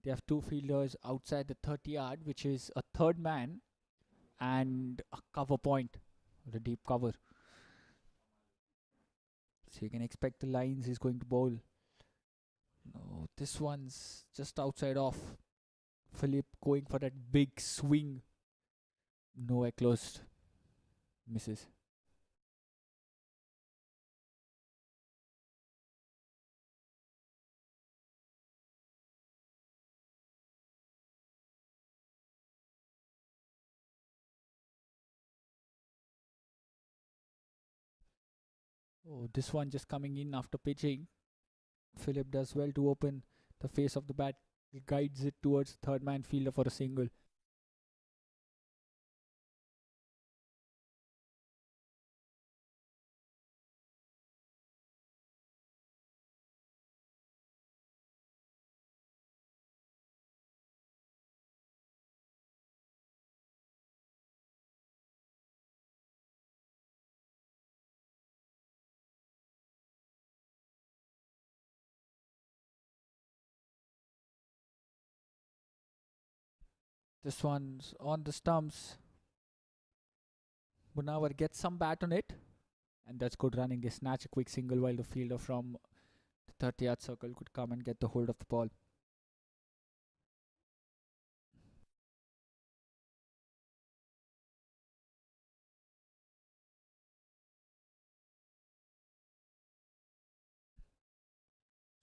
They have 2 fielders outside the 30-yard, which is a third man and a cover point, the deep cover. So you can expect the lines he's going to bowl. No, this one's just outside off. Philip going for that big swing. Nowhere close. Misses. Oh, this one just coming in after pitching. Philip does well to open the face of the bat. He guides it towards the third man fielder for a single. This one's on the stumps. Munawar gets some bat on it. And that's good running. They snatch a quick single while the fielder from the 30-yard circle could come and get the hold of the ball.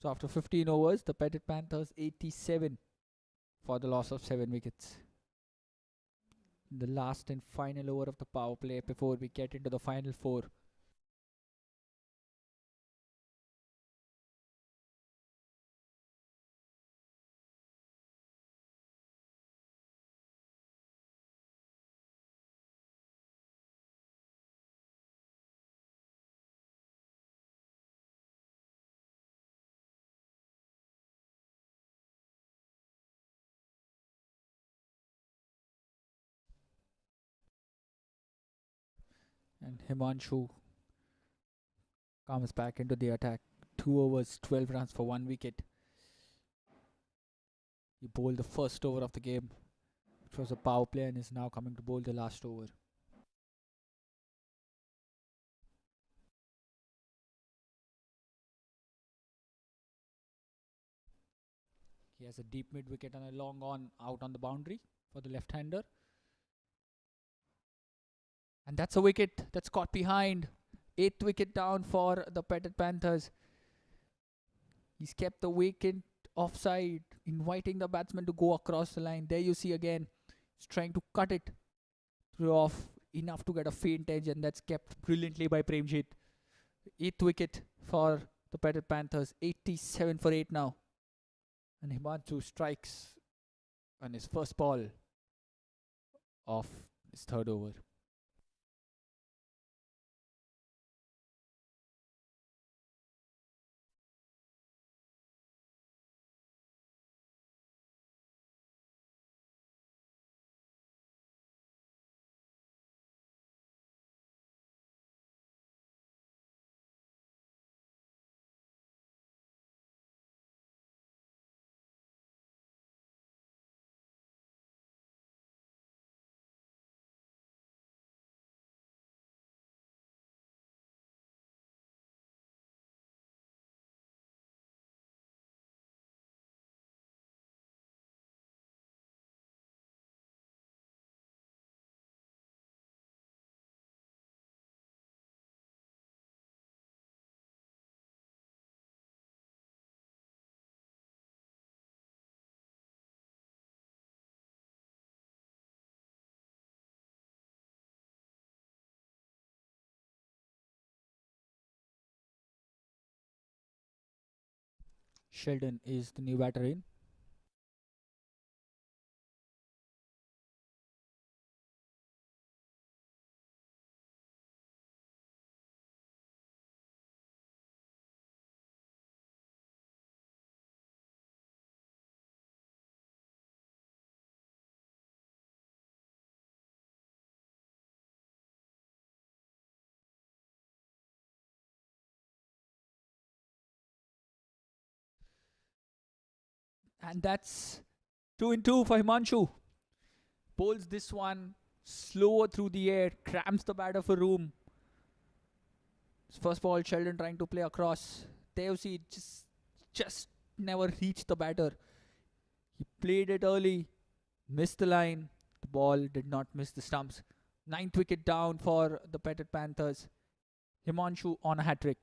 So after 15 overs, the Petit Panthers 87 for the loss of 7 wickets. The last and final over of the power play before we get into the final 4. And Himanshu comes back into the attack. 2 overs, 12 runs for 1 wicket. He bowled the first over of the game. It was a power play and is now coming to bowl the last over. He has a deep mid wicket and a long on out on the boundary for the left-hander. And that's a wicket that's caught behind. 8th wicket down for the Petit Panthers. He's kept the wicket offside, inviting the batsman to go across the line. There you see again, he's trying to cut it through off enough to get a faint edge, and that's kept brilliantly by Premjit. 8th wicket for the Petit Panthers, 87 for 8 now. And Himanshu strikes on his first ball of his 3rd over. Sheldon is the new batter in. And that's 2-2 for Himanshu. Bowls this one slower through the air, cramps the batter for room. First ball, Sheldon trying to play across. Devsi just never reached the batter. He played it early, missed the line. The ball did not miss the stumps. 9th wicket down for the Petit Panthers. Himanshu on a hat-trick.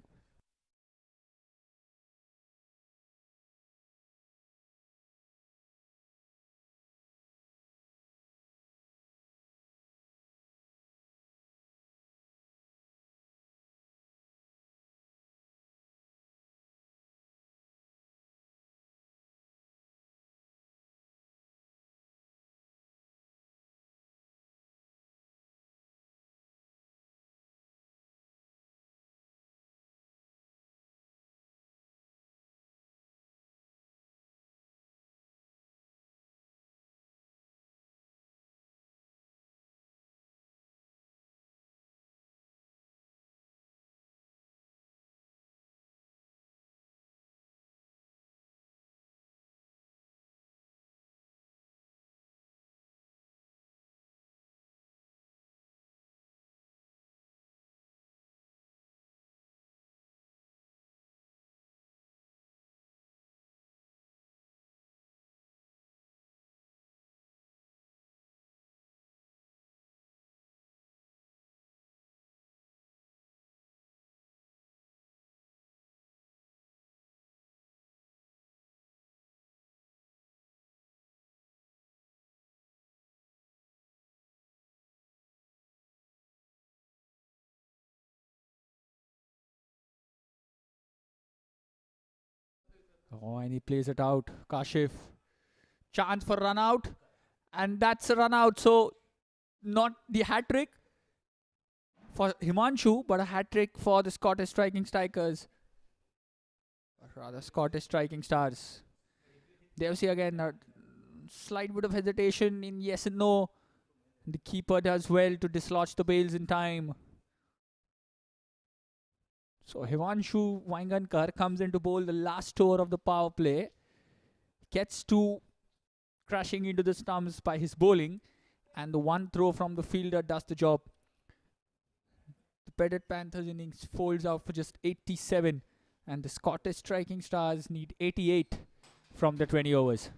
Oh, and he plays it out. Kashif. Chance for run out. And that's a run out. So, not the hat trick for Himanshu, but a hat trick for the Scottish striking strikers. Or rather, Scottish striking stars. Devsi again, a slight bit of hesitation in yes and no. The keeper does well to dislodge the bails in time. So Himanshu Vaingankar comes into bowl the last over of the power play. Gets to crashing into the stumps by his bowling. And the one throw from the fielder does the job. The Petit Panthers innings folds out for just 87. And the Scottish striking stars need 88 from the 20 overs.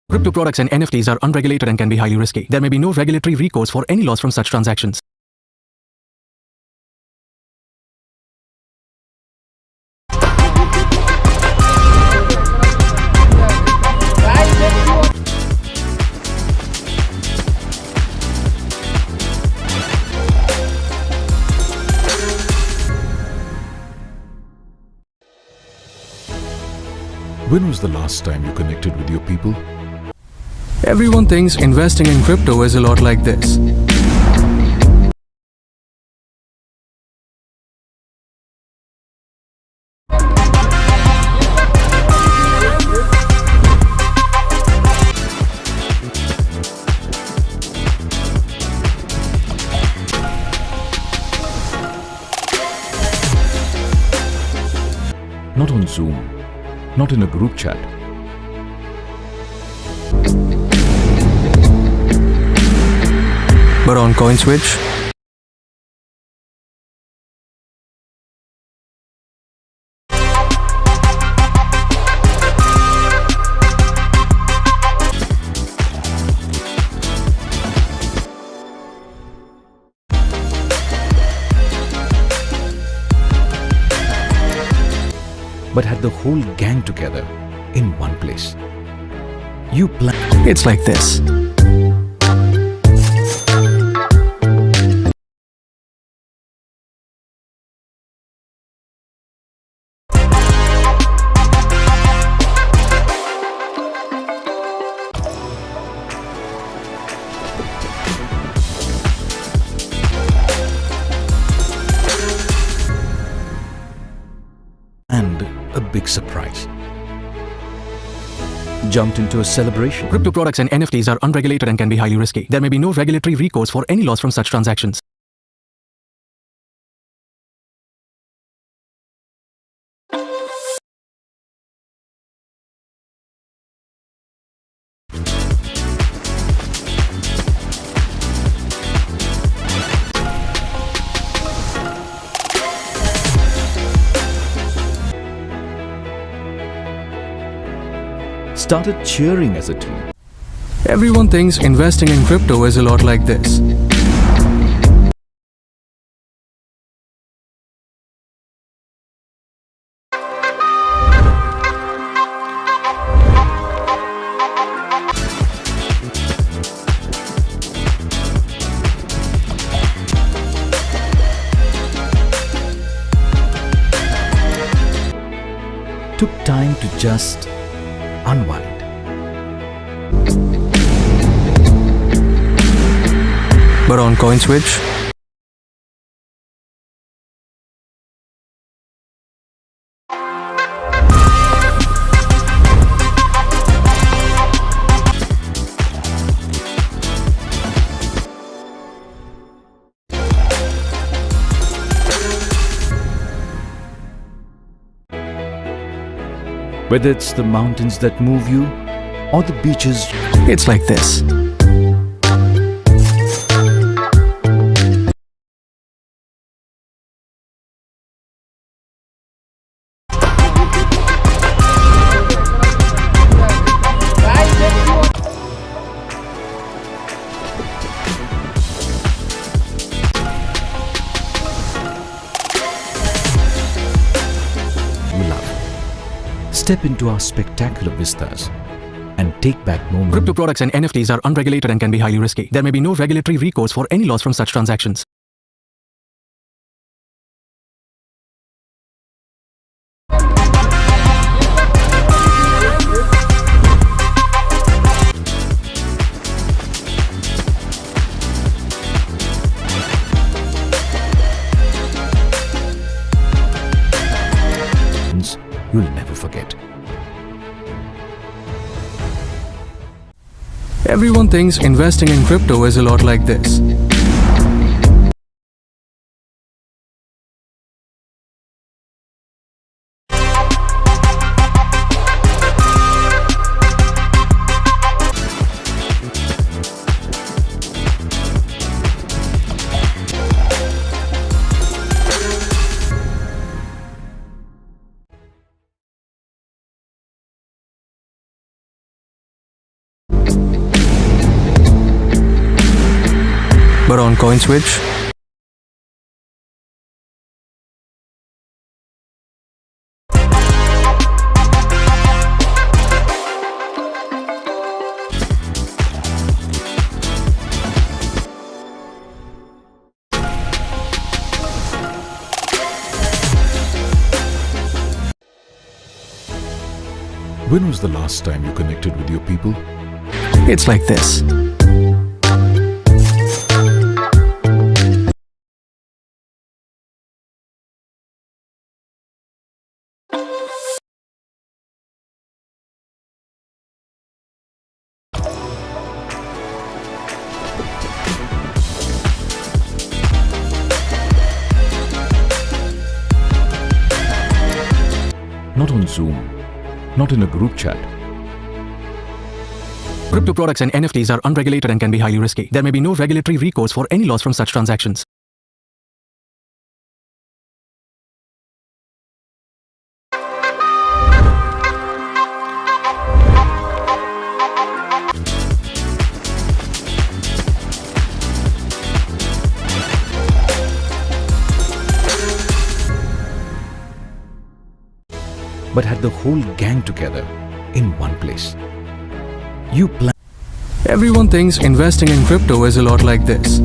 Crypto products and NFTs are unregulated and can be highly risky. There may be no regulatory recourse for any loss from such transactions. When was the last time you connected with your people? Everyone thinks investing in crypto is a lot like this. Not on Zoom, not in a group chat. But on coin switch, But had the whole gang together in one place. You plan. it's like this. And a big surprise. Jumped into a celebration. Crypto products and NFTs are unregulated and can be highly risky. There may be no regulatory recourse for any loss from such transactions. Started cheering as a team. Everyone thinks investing in crypto is a lot like this. Took time to just unwind. But on coin switch, Whether it's the mountains that move you or the beaches, it's like this. you love. Step into our spectacular vistas and take back moments. Crypto products and NFTs are unregulated and can be highly risky. There may be no regulatory recourse for any loss from such transactions. You'll never forget. Everyone thinks investing in crypto is a lot like this. But on coin switch, When was the last time you connected with your people? it's like this. Not on Zoom. Not in a group chat. Crypto products and NFTs are unregulated and can be highly risky. There may be no regulatory recourse for any loss from such transactions. But had the whole gang together in one place. You plan. Everyone thinks investing in crypto is a lot like this.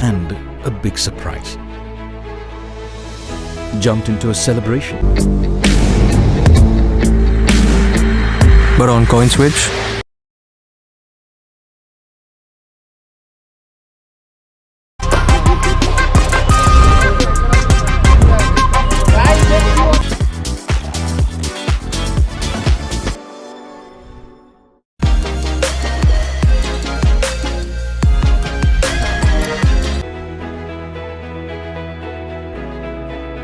And a big surprise. Jumped into a celebration. But on CoinSwitch,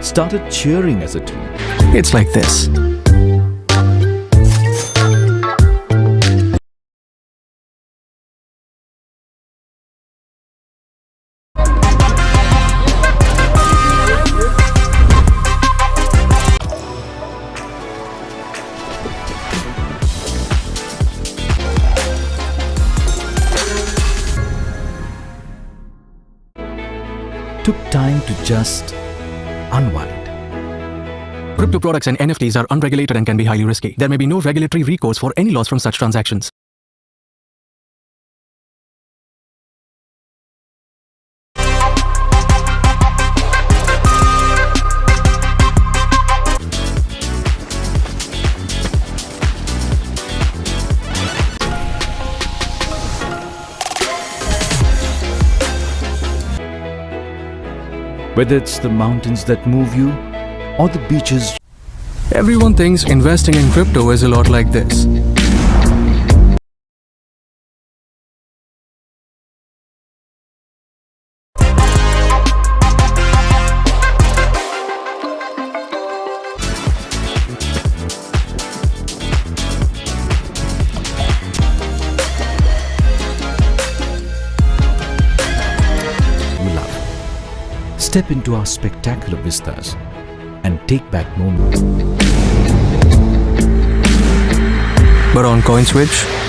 Started cheering as a team. it's like this. Took time to just unwind. Crypto products and NFTs are unregulated and can be highly risky. There may be no regulatory recourse for any loss from such transactions. Whether it's the mountains that move you or the beaches. Everyone thinks investing in crypto is a lot like this. We love. Step into our spectacular vistas and take back moments. But on CoinSwitch,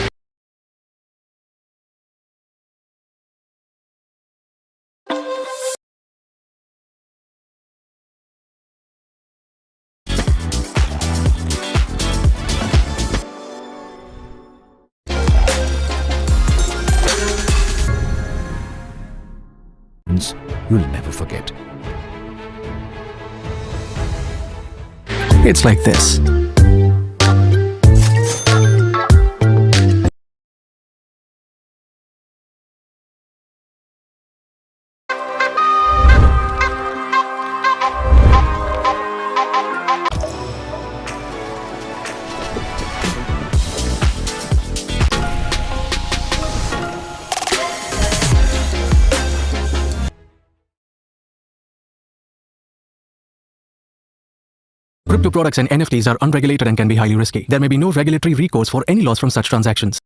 You'll never forget. it's like this. Crypto products and NFTs are unregulated and can be highly risky. There may be no regulatory recourse for any loss from such transactions.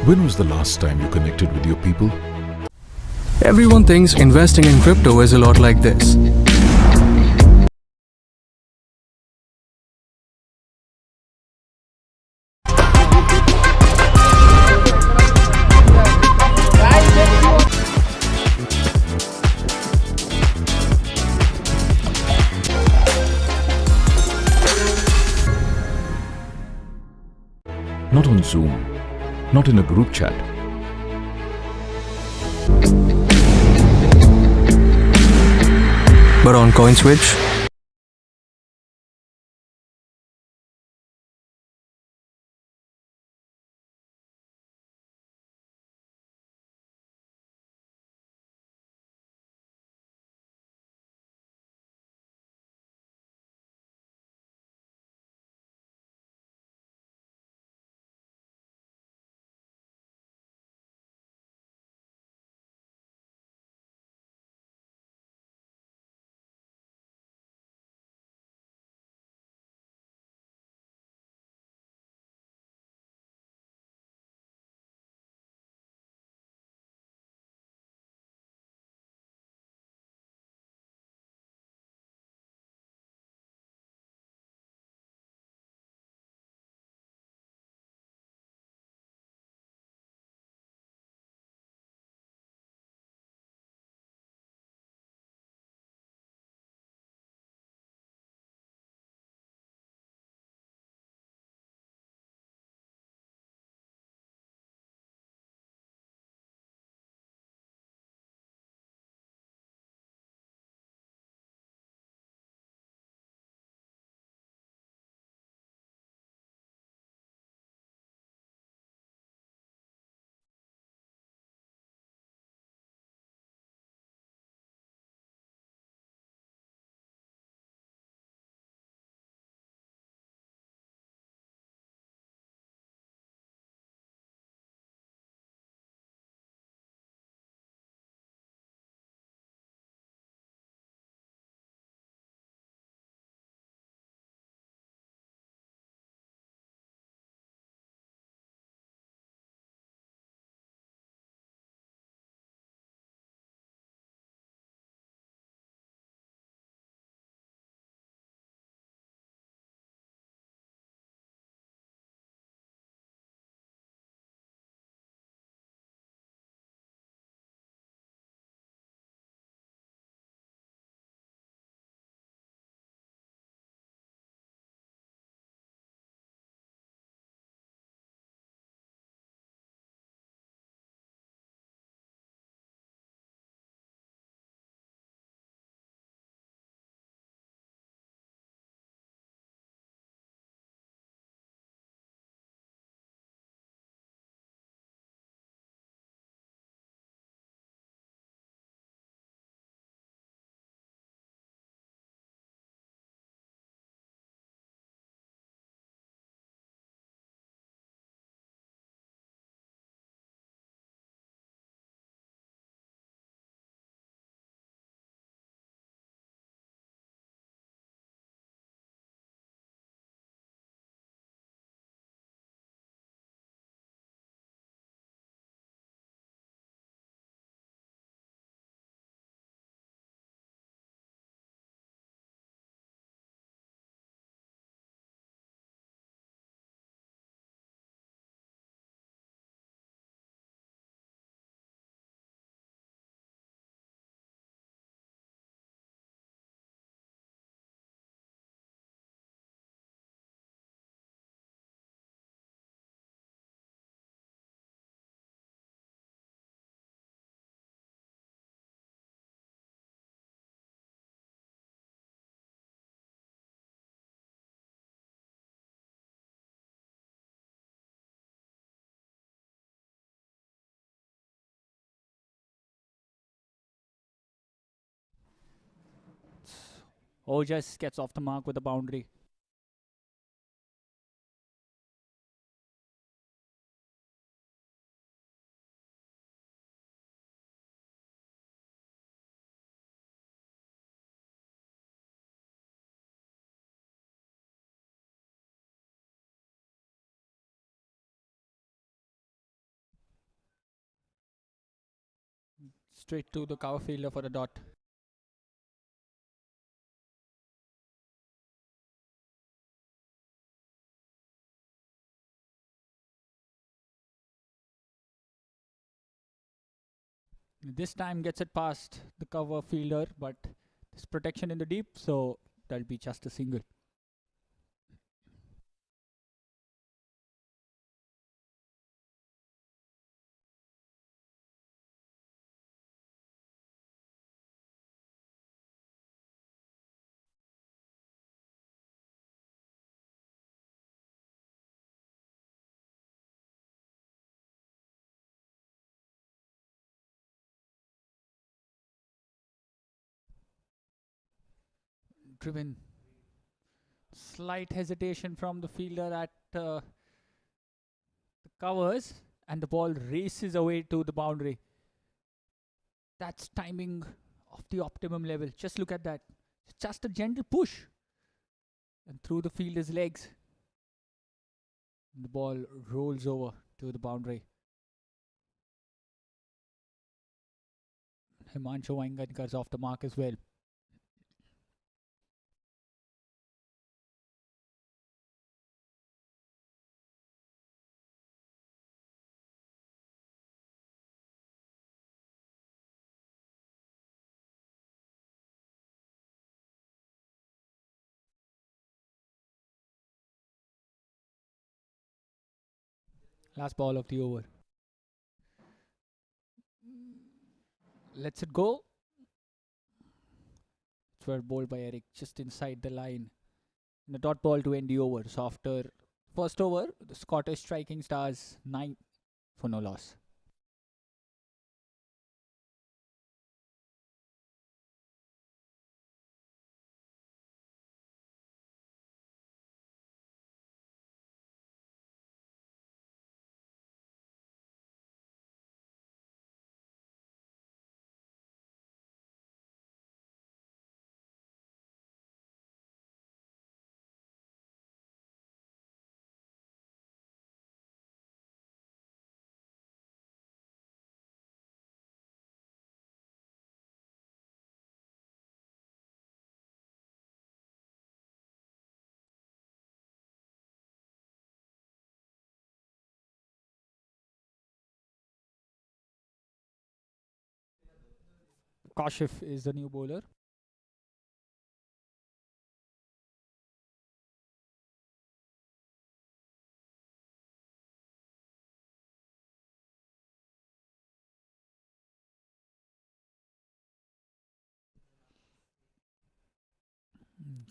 When was the last time you connected with your people? Everyone thinks investing in crypto is a lot like this. Not on Zoom. Not in a group chat. But on coin switch, Ojas gets off the mark with a boundary. Straight to the cover fielder for the dot. This time gets it past the cover fielder, but there's protection in the deep, so that'll be just a single. driven. Slight hesitation from the fielder at the covers, and the ball races away to the boundary. That's timing of the optimum level. Just look at that. It's just a gentle push and through the fielder's legs. And the ball rolls over to the boundary. Himanshu Wangankar's off the mark as well. Last ball of the over. Lets it go. It's well bowled by Eric just inside the line. And a dot ball to end the over. So after first over, the Scottish striking stars 9 for no loss. Kashif is the new bowler.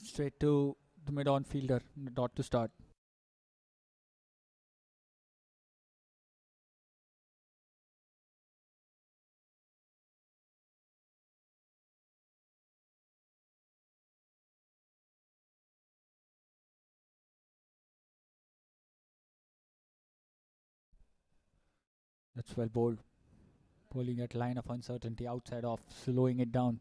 Straight to the mid-on fielder. Dot to start. That's well bowled. Bowling at line of uncertainty outside off, slowing it down.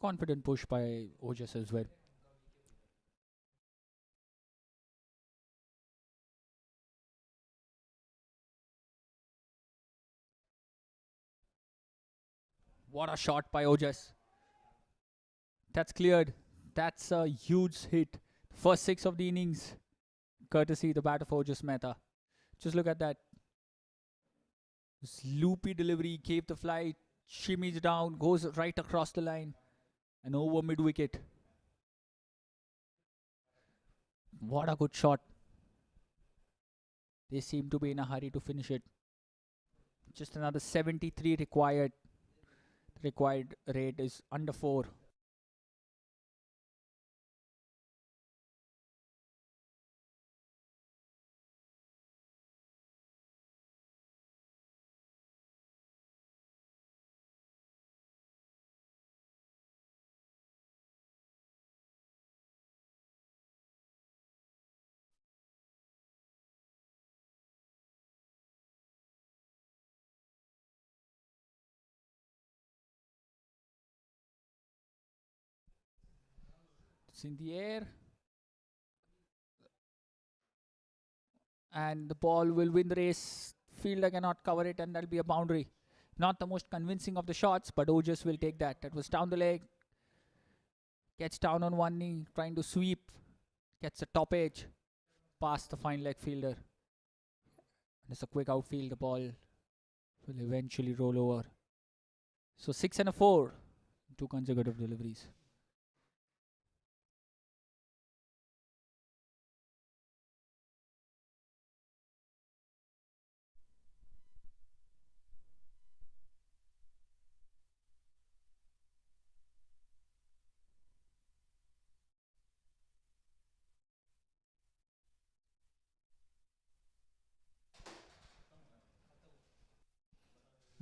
Confident push by Ojas as well. What a shot by Ojas. That's cleared. That's a huge hit. First 6 of the innings, courtesy the bat of Ojas Mehta. Just look at that. This loopy delivery, gave the fly, shimmies down, goes right across the line and over mid wicket. What a good shot. They seem to be in a hurry to finish it. Just another 73 required. The required rate is under 4. It's in the air. And the ball will win the race. Fielder cannot cover it, and that'll be a boundary. Not the most convincing of the shots, but Ojas will take that. That was down the leg. Gets down on one knee, trying to sweep. Gets a top edge. Past the fine leg fielder. And it's a quick outfield. The ball will eventually roll over. So 6 and a 4. 2 consecutive deliveries.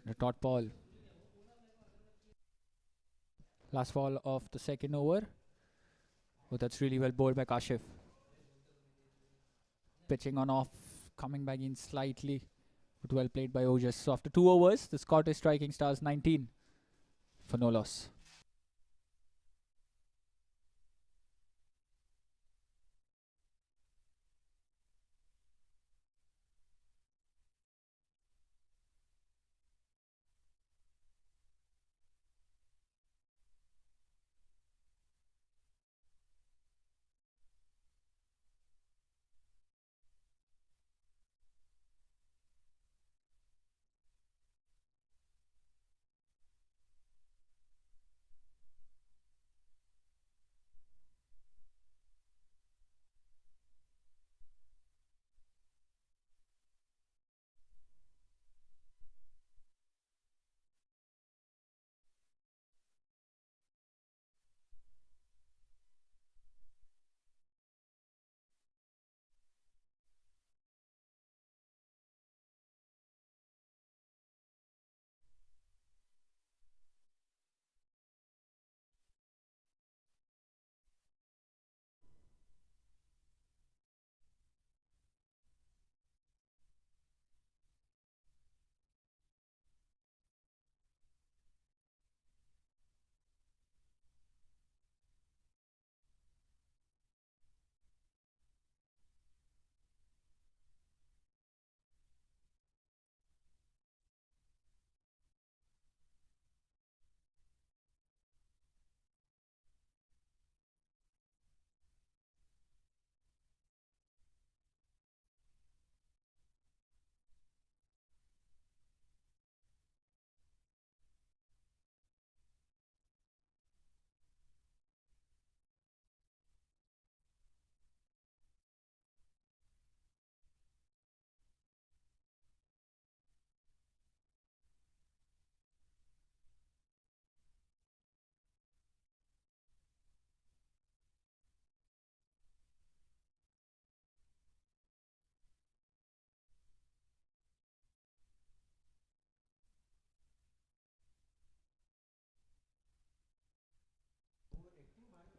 The dot ball. Last ball of the second over. Oh, that's really well bowled by Kashif. Pitching on off, coming back in slightly, but well played by Ojas. So after 2 overs, the Scottish striking stars 19 for no loss.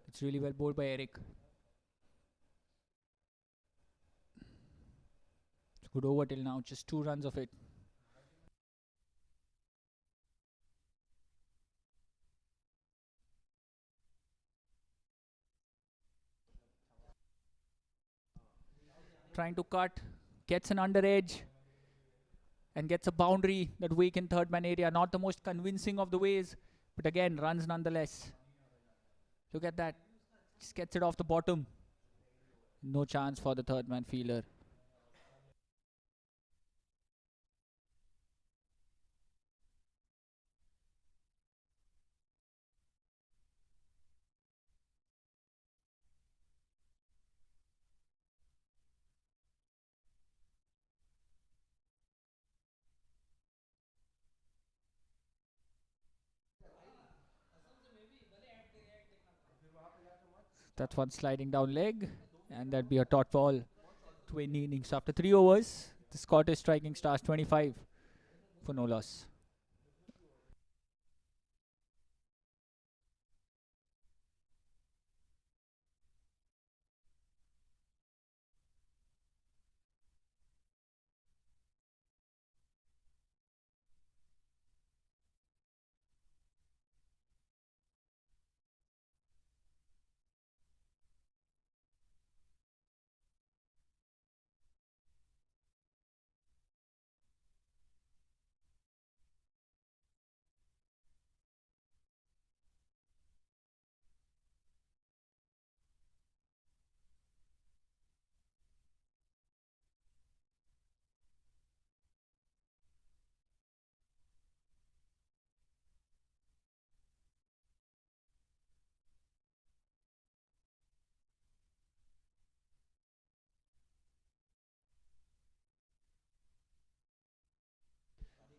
It's really well bowled by Eric. It's good over till now, just 2 runs of it. Trying to cut, gets an under edge and gets a boundary that weak in third man area. Not the most convincing of the ways, but again runs nonetheless. Look at that, just gets it off the bottom. No chance for the third man fielder. That's one sliding down leg, and that'd be a dot ball to end the innings. After 3 overs, the Scottish striking stars 25 for no loss.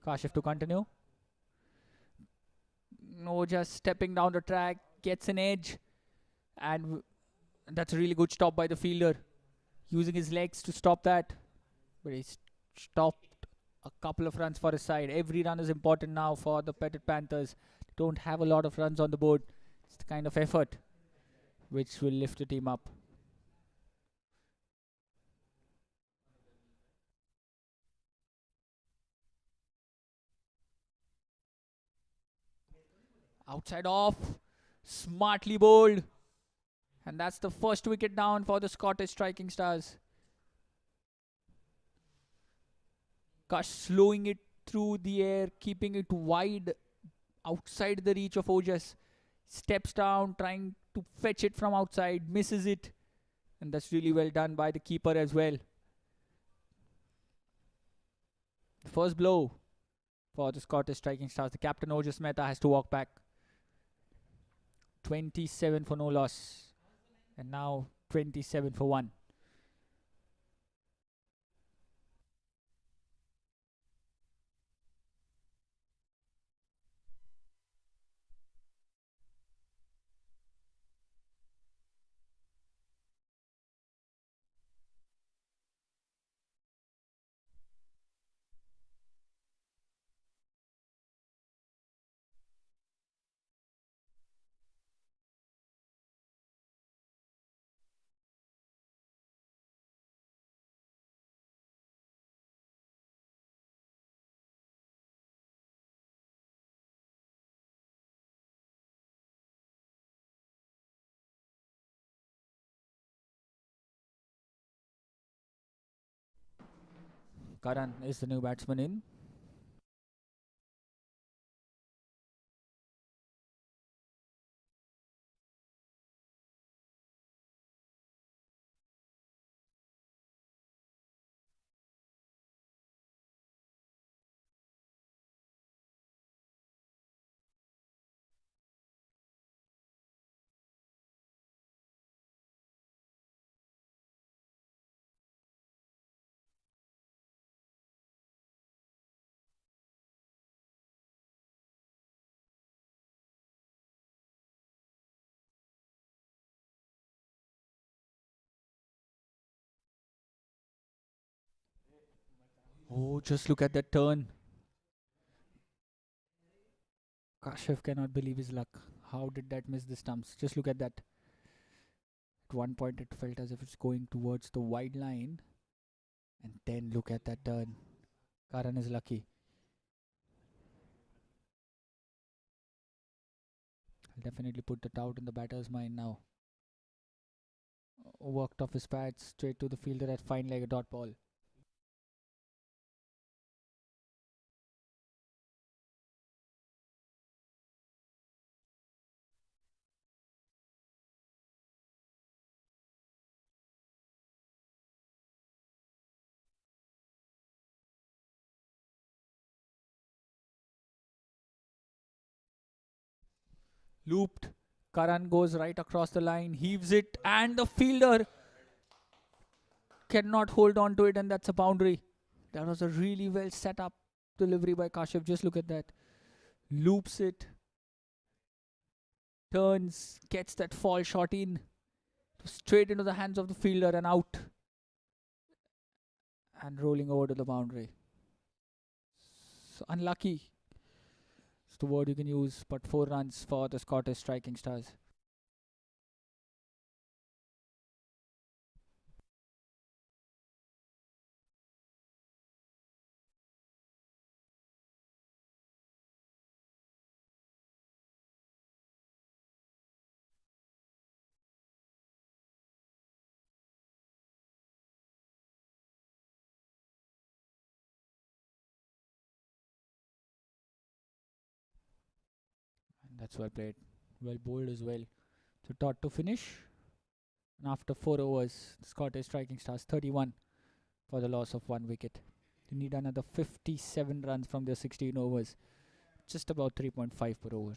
Kashif to continue. No, just stepping down the track, gets an edge, and that's a really good stop by the fielder, using his legs to stop that. But he stopped a couple of runs for his side. Every run is important now for the Petit Panthers. They don't have a lot of runs on the board. It's the kind of effort which will lift the team up. Outside off, smartly bowled. And that's the first wicket down for the Scottish Striking Stars. Kush slowing it through the air, keeping it wide outside the reach of Ojas. Steps down, trying to fetch it from outside, misses it. And that's really well done by the keeper as well. First blow for the Scottish Striking Stars. The captain Ojas Mehta has to walk back. 27 for no loss. And now 27 for 1. Karan is the new batsman in. Oh, just look at that turn. Kashyap cannot believe his luck. How did that miss the stumps? Just look at that. At one point, it felt as if it's going towards the wide line. And then look at that turn. Karan is lucky. I'll definitely put that out in the batter's mind now. Worked off his pads straight to the fielder at fine leg, a dot ball. Looped. Karan goes right across the line, heaves it, and the fielder cannot hold on to it, and that's a boundary. That was a really well set up delivery by Kashyap. Just look at that. Loops it, turns, gets that fall shot in, straight into the hands of the fielder and out. And rolling over to the boundary. So unlucky. It's the word you can use, but 4 runs for the Scottish Striking Stars. And that's well played. Well bowled as well. So dot to finish. And after 4 overs, the Scottish Striking Stars 31 for the loss of 1 wicket. You need another 57 runs from their 16 overs. Just about 3.5 per over.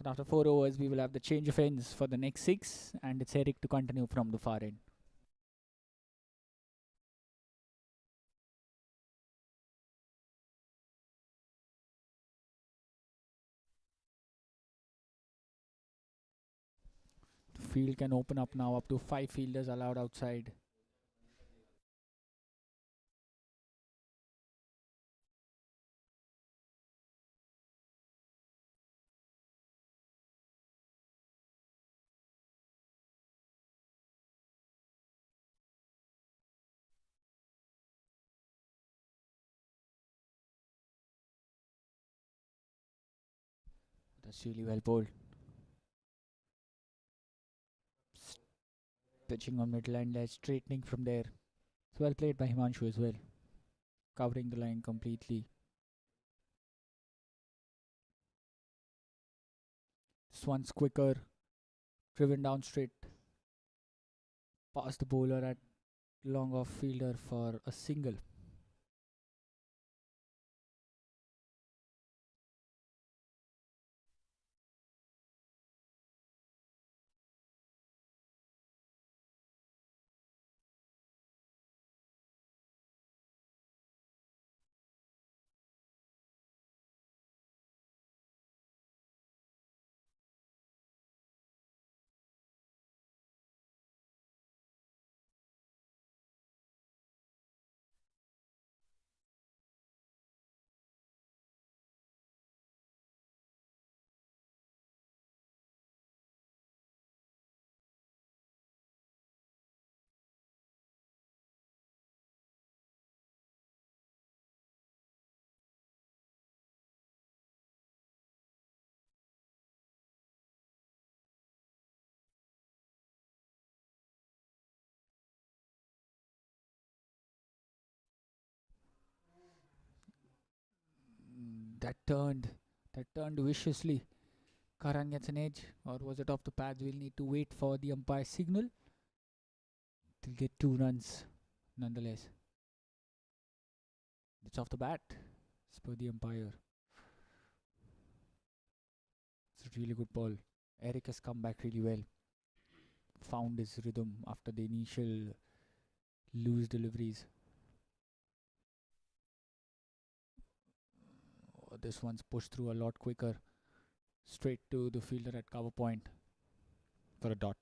after 4 overs, we will have the change of ends for the next 6, and it's Eric to continue from the far end. The field can open up now, up to 5 fielders allowed outside. That's really well bowled. Pitching on middle and straightening from there. It's well played by Himanshu as well. Covering the line completely. This one's quicker. Driven down straight. Past the bowler at long off fielder for a single. That turned viciously. Karan gets an edge, or was it off the pads? We'll need to wait for the umpire signal. They'll get 2 runs nonetheless. It's off the bat, as per the umpire. It's a really good ball. Eric has come back really well. Found his rhythm after the initial loose deliveries. This one's pushed through a lot quicker. Straight to the fielder at cover point for a dot.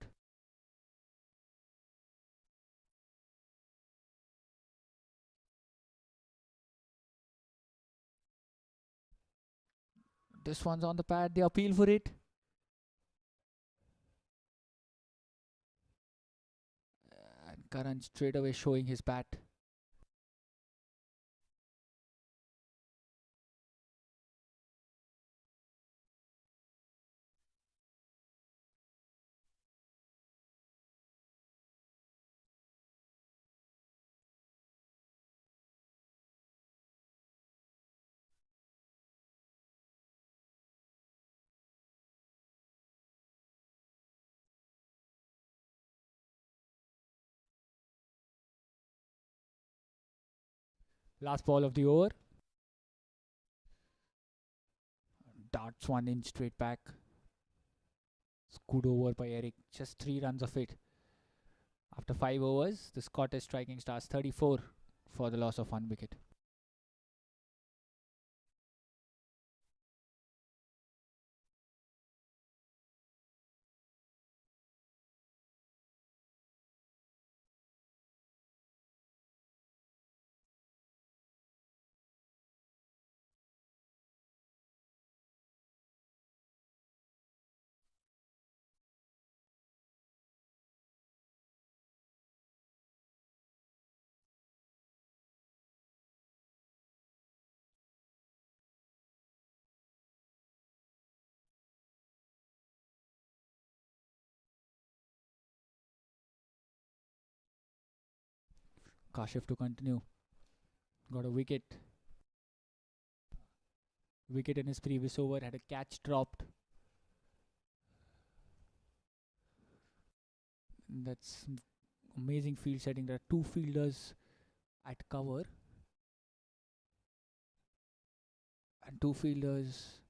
This one's on the pad. They appeal for it. And Karan straight away showing his bat. Last ball of the over. Darts 1 inch straight back. It's good over by Eric. Just 3 runs of it. After 5 overs, the Scottish striking starts 34 for the loss of 1 wicket. Kashif to continue. Got a wicket. Wicket in his previous over, had a catch dropped. That's amazing field setting. There are 2 fielders at cover and 2 fielders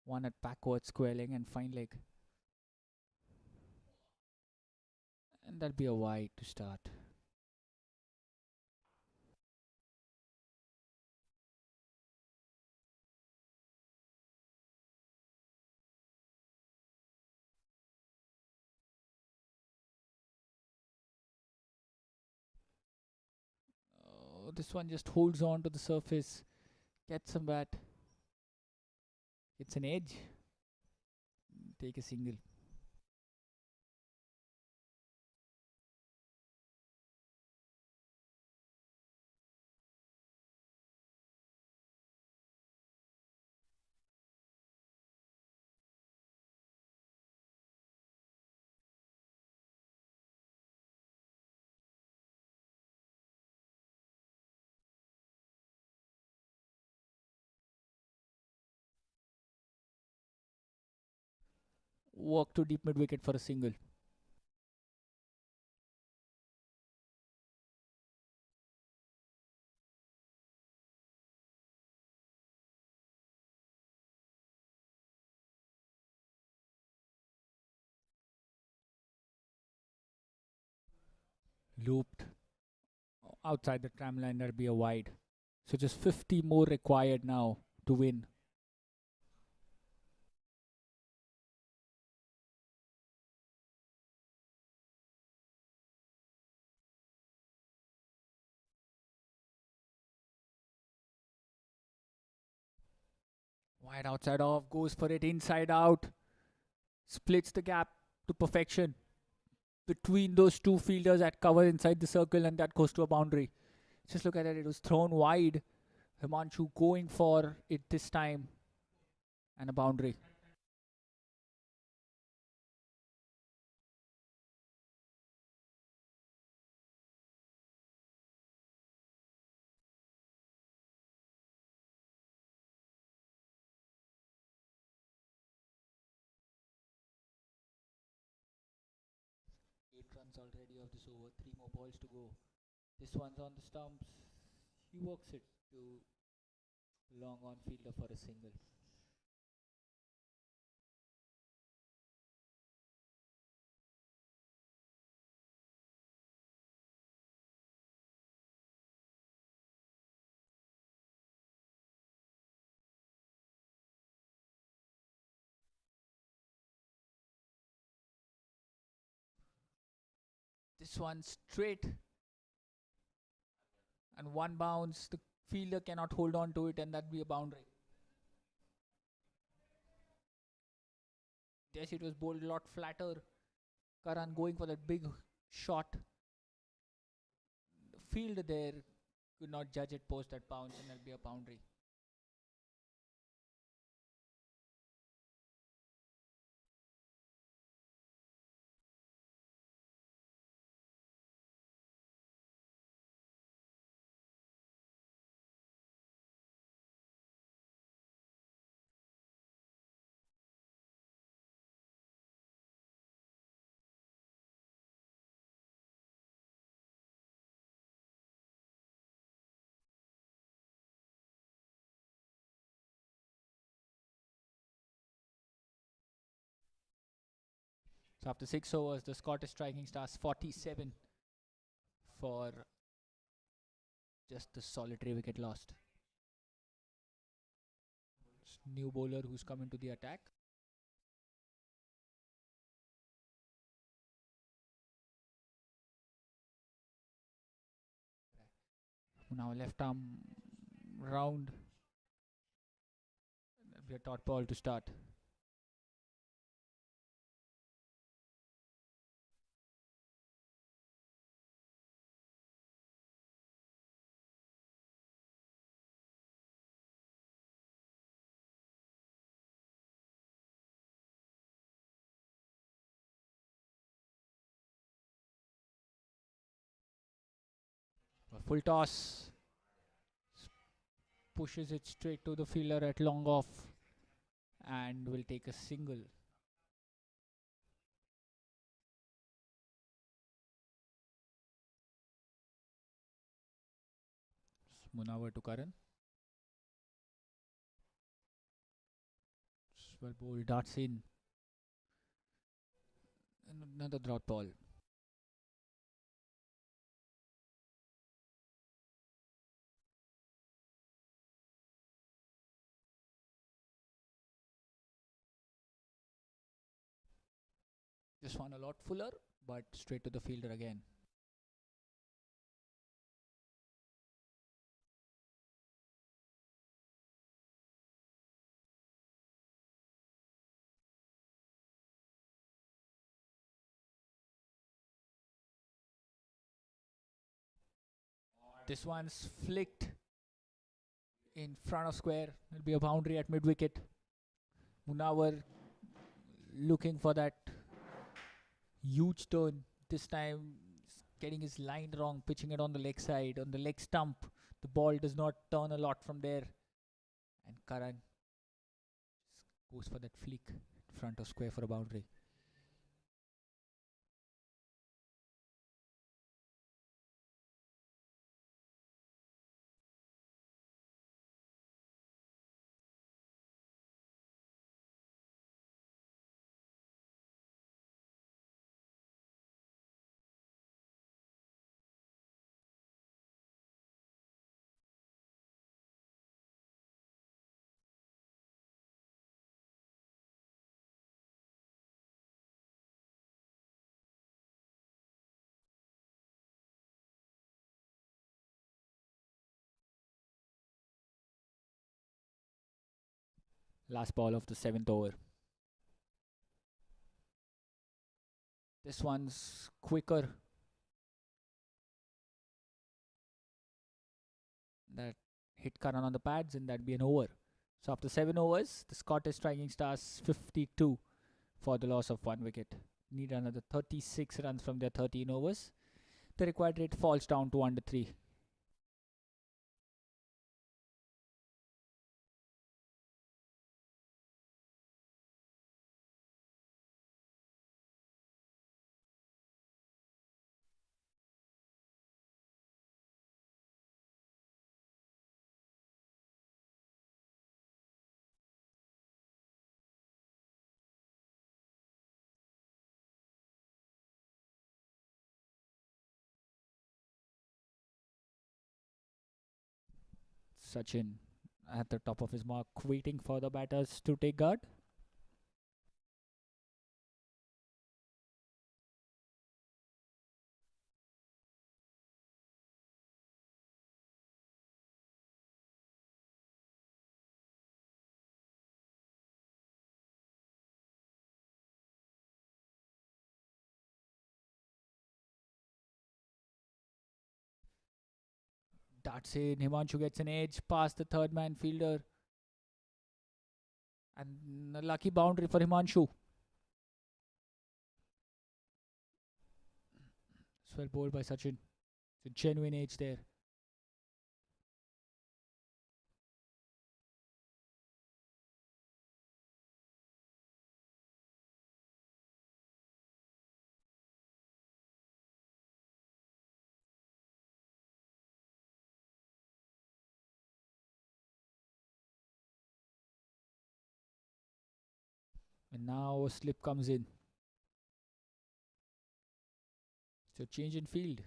One at backward square leg and fine leg. And that'll be a wide to start. Oh, this one just holds on to the surface. Gets some bat. It's an edge. Take a single. Walk to deep mid wicket for a single. Looped outside the tram line, that'll be a wide. So just 50 more required now to win. Wide outside off, goes for it inside out. Splits the gap to perfection between those two fielders at cover inside the circle, and that goes to a boundary. Just look at it, it was thrown wide. Himanshu going for it this time, and a boundary. Runs already of this over, 3 more balls to go. This one's on the stumps. He works it to long on fielder for a single. This one straight and one bounce. The fielder cannot hold on to it, and that'd be a boundary. Yes, it was bowled a lot flatter. Karan going for that big shot. The fielder there could not judge it post that bounce, and that'll be a boundary. So after 6 overs, the Scottish striking stars 47 for just the solitary wicket lost. New bowler who's come into the attack. Now left arm round. That'll be a dot ball to start. A full toss. Pushes it straight to the fielder at long off and will take a single. Munawar to Karan. Well, ball darts in. And another drought ball. This one a lot fuller, but straight to the fielder again. This one's flicked in front of square. It'll be a boundary at mid wicket. Munawar looking for that huge turn. This time getting his line wrong, pitching it on the leg side, on the leg stump. The ball does not turn a lot from there. And Karan goes for that flick in front of square for a boundary. Last ball of the 7th over. This one's quicker. That hit Karan on the pads, and that'd be an over. So after 7 overs, the Scottish striking stars 52 for the loss of 1 wicket. Need another 36 runs from their 13 overs. The required rate falls down to under 3. Sachin at the top of his mark, waiting for the batters to take guard. Darts in. Himanshu gets an edge past the third man fielder. And a lucky boundary for Himanshu. Well bowled by Sachin. It's a genuine edge there. And now a slip comes in. So change in field.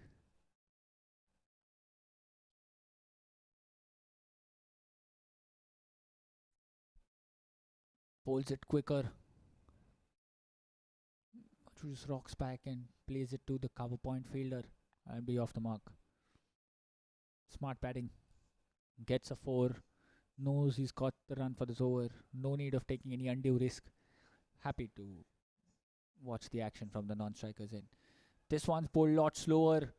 Pulls it quicker. Just rocks back and plays it to the cover point fielder and be off the mark. Smart batting. Gets a 4. Knows he's got the run for this over. No need of taking any undue risk. Happy to watch the action from the non-strikers in. This one's bowled a lot slower.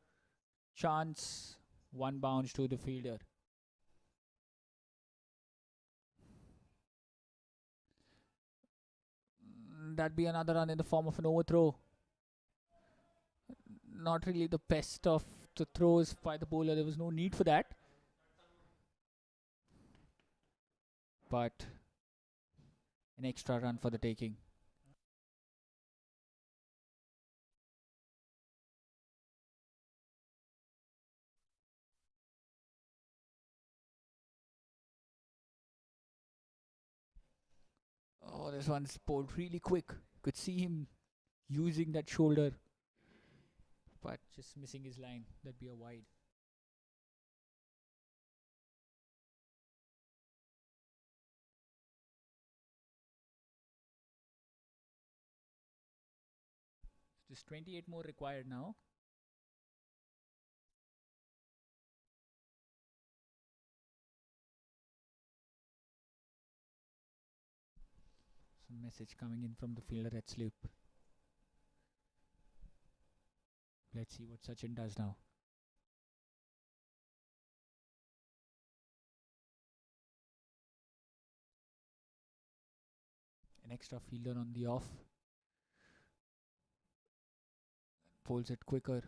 Chance. 1 bounce to the fielder. That'd be another run in the form of an overthrow. Not really the best of the throws by the bowler. There was no need for that. But an extra run for the taking. Oh, this one's pulled really quick. Could see him using that shoulder, but just missing his line. That'd be a wide. Just 28 more required now. Some message coming in from the fielder at sloop. Let's see what Sachin does now. An extra fielder on the off. Pulls it quicker.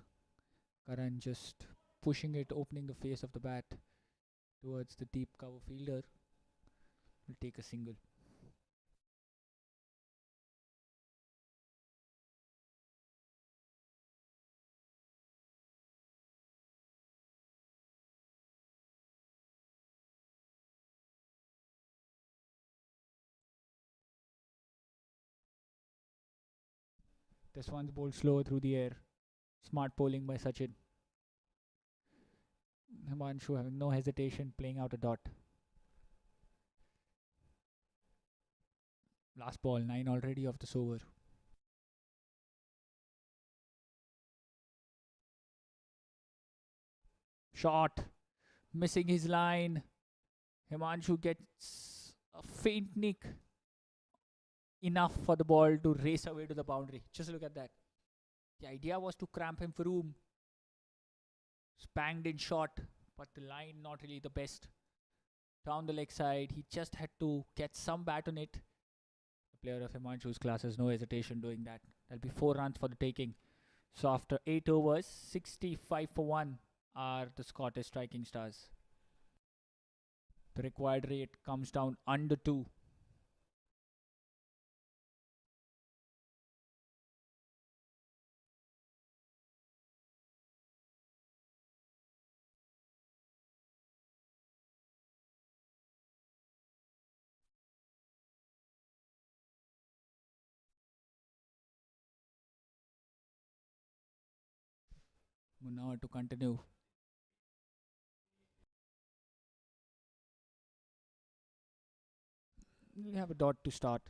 Karan just pushing it, opening the face of the bat towards the deep cover fielder. Will take a single. This one's bowled slow through the air. Smart bowling by Sachin. Himanshu having no hesitation, playing out a dot. Last ball, 9 already of this over. Shot, missing his line. Himanshu gets a faint nick. Enough for the ball to race away to the boundary. Just look at that. The idea was to cramp him for room. Spanged in shot, but the line not really the best. Down the leg side, he just had to get some bat on it. The player of Himanshu's class has no hesitation doing that. There'll be 4 runs for the taking. So after 8 overs, 65 for 1 are the Scottish striking stars. The required rate comes down under 2. Munawar to continue. We have a dot to start.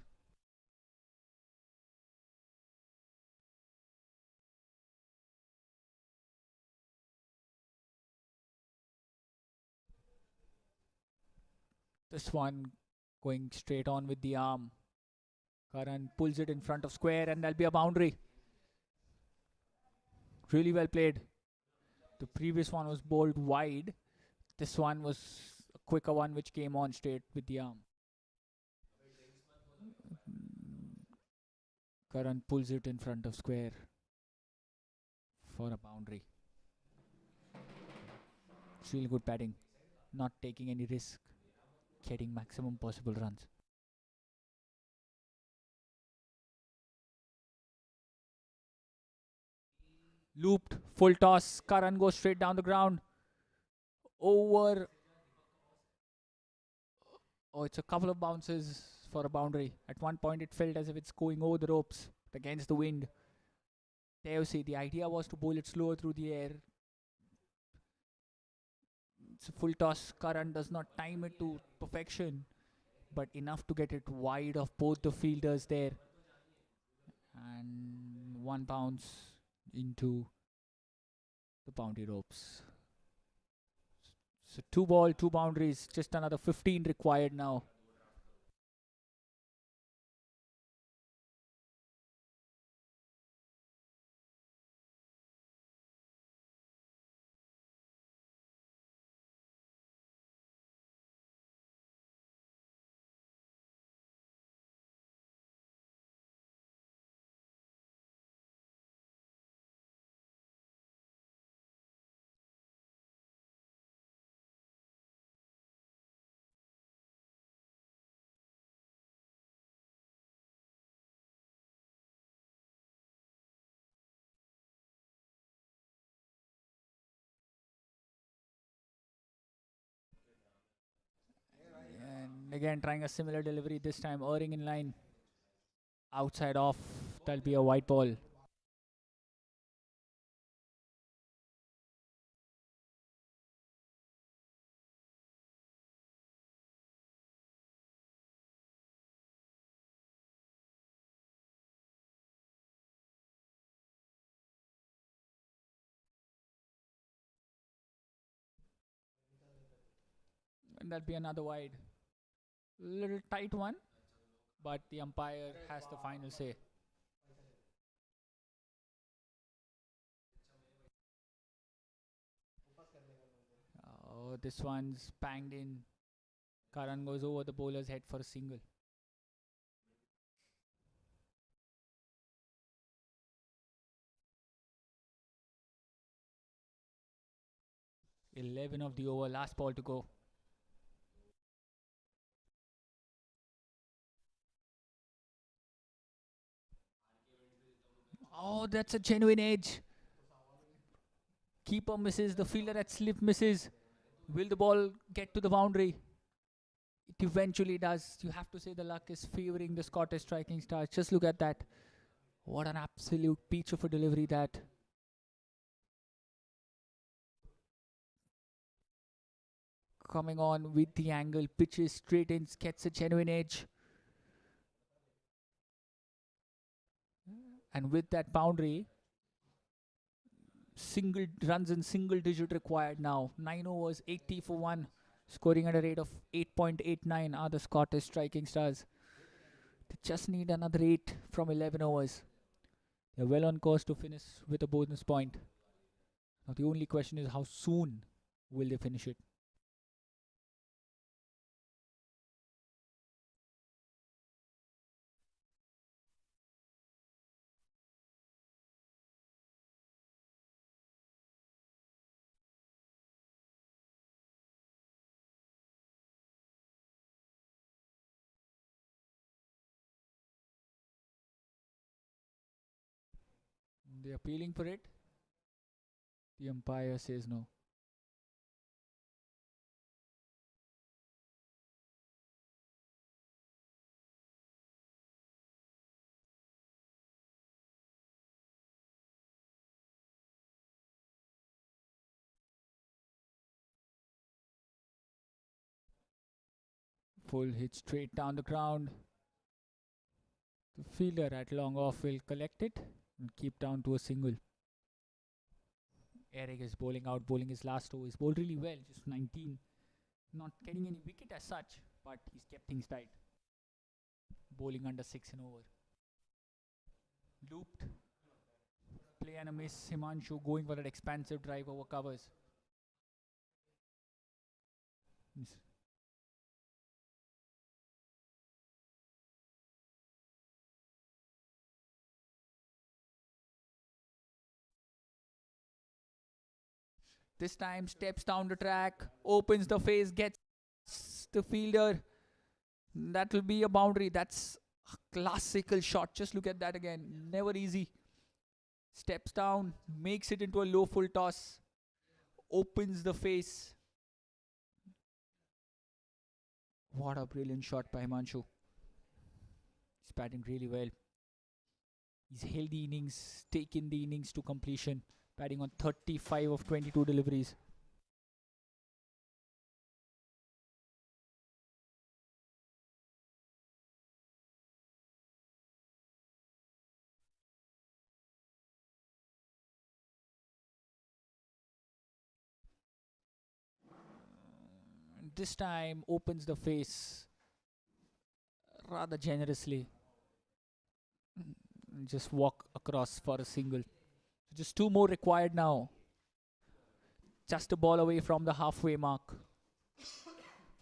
This one going straight on with the arm. Karan pulls it in front of square and there'll be a boundary. Really well played. The previous one was bowled wide. This one was a quicker one which came on straight with the arm. Karan pulls it in front of square for a boundary. It's really good batting. Not taking any risk. Getting maximum possible runs. Looped, full toss. Karan goes straight down the ground. Over. Oh, it's a couple of bounces for a boundary. At one point, it felt as if it's going over the ropes against the wind. There you see, the idea was to bowl it slower through the air. It's a full toss. Karan does not time it to perfection, but enough to get it wide of both the fielders there. And one bounce into the boundary ropes. So 2 ball, 2 boundaries, just another 15 required now. And again trying a similar delivery, this time erring in line. Outside off, that'll be a white ball. And that'll be another wide. Little tight one, but the umpire has the final say. Oh, this one's banged in. Karan goes over the bowler's head for a single. 11 of the over, last ball to go. Oh, that's a genuine edge. Keeper misses, the fielder at slip misses. Will the ball get to the boundary? It eventually does. You have to say the luck is favouring the Scottish striking stars. Just look at that. What an absolute peach of a delivery that. Coming on with the angle, pitches straight in, gets a genuine edge. And with that boundary, single runs in single digit required now. 9 overs, 80 for 1. Scoring at a rate of 8.89 are the Scottish striking stars. They just need another 8 from 11 overs. They're well on course to finish with a bonus point. Now the only question is how soon will they finish it? They're appealing for it. The umpire says no. Full hit straight down the ground. The fielder at long off will collect it and keep down to a single. Eric is bowling out, bowling his last over. He's bowled really well, just 19. Not getting any wicket as such, but he's kept things tight. Bowling under 6 and over. Looped. Play and a miss. Himanshu going for that expansive drive over covers. This time steps down the track, opens the face, gets the fielder. That will be a boundary. That's a classical shot. Just look at that again. Never easy. Steps down, makes it into a low full toss, opens the face. What a brilliant shot by Himanshu. He's batting really well. He's held the innings, taken the innings to completion. Batting on 35 of 22 deliveries. This time opens the face rather generously. Just walk across for a single. Just 2 more required now. Just a ball away from the halfway mark.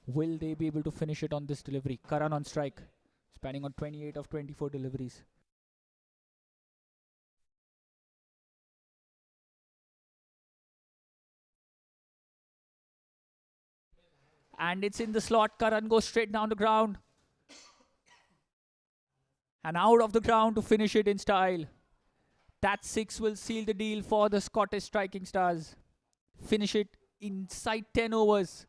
Will they be able to finish it on this delivery? Karan on strike. Spanning on 28 of 24 deliveries. And it's in the slot. Karan goes straight down the ground. And out of the ground to finish it in style. That 6 will seal the deal for the Scottish striking stars. Finish it inside 10 overs.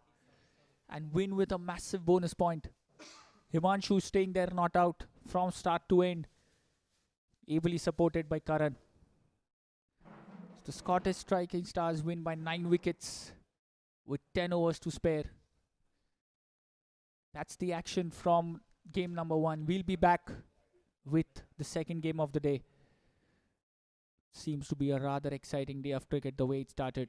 And win with a massive bonus point. Himanshu staying there not out from start to end. ably supported by Karan. The Scottish striking stars win by 9 wickets with 10 overs to spare. That's the action from game number 1. We'll be back with the second game of the day. Seems to be a rather exciting day of cricket the way it started.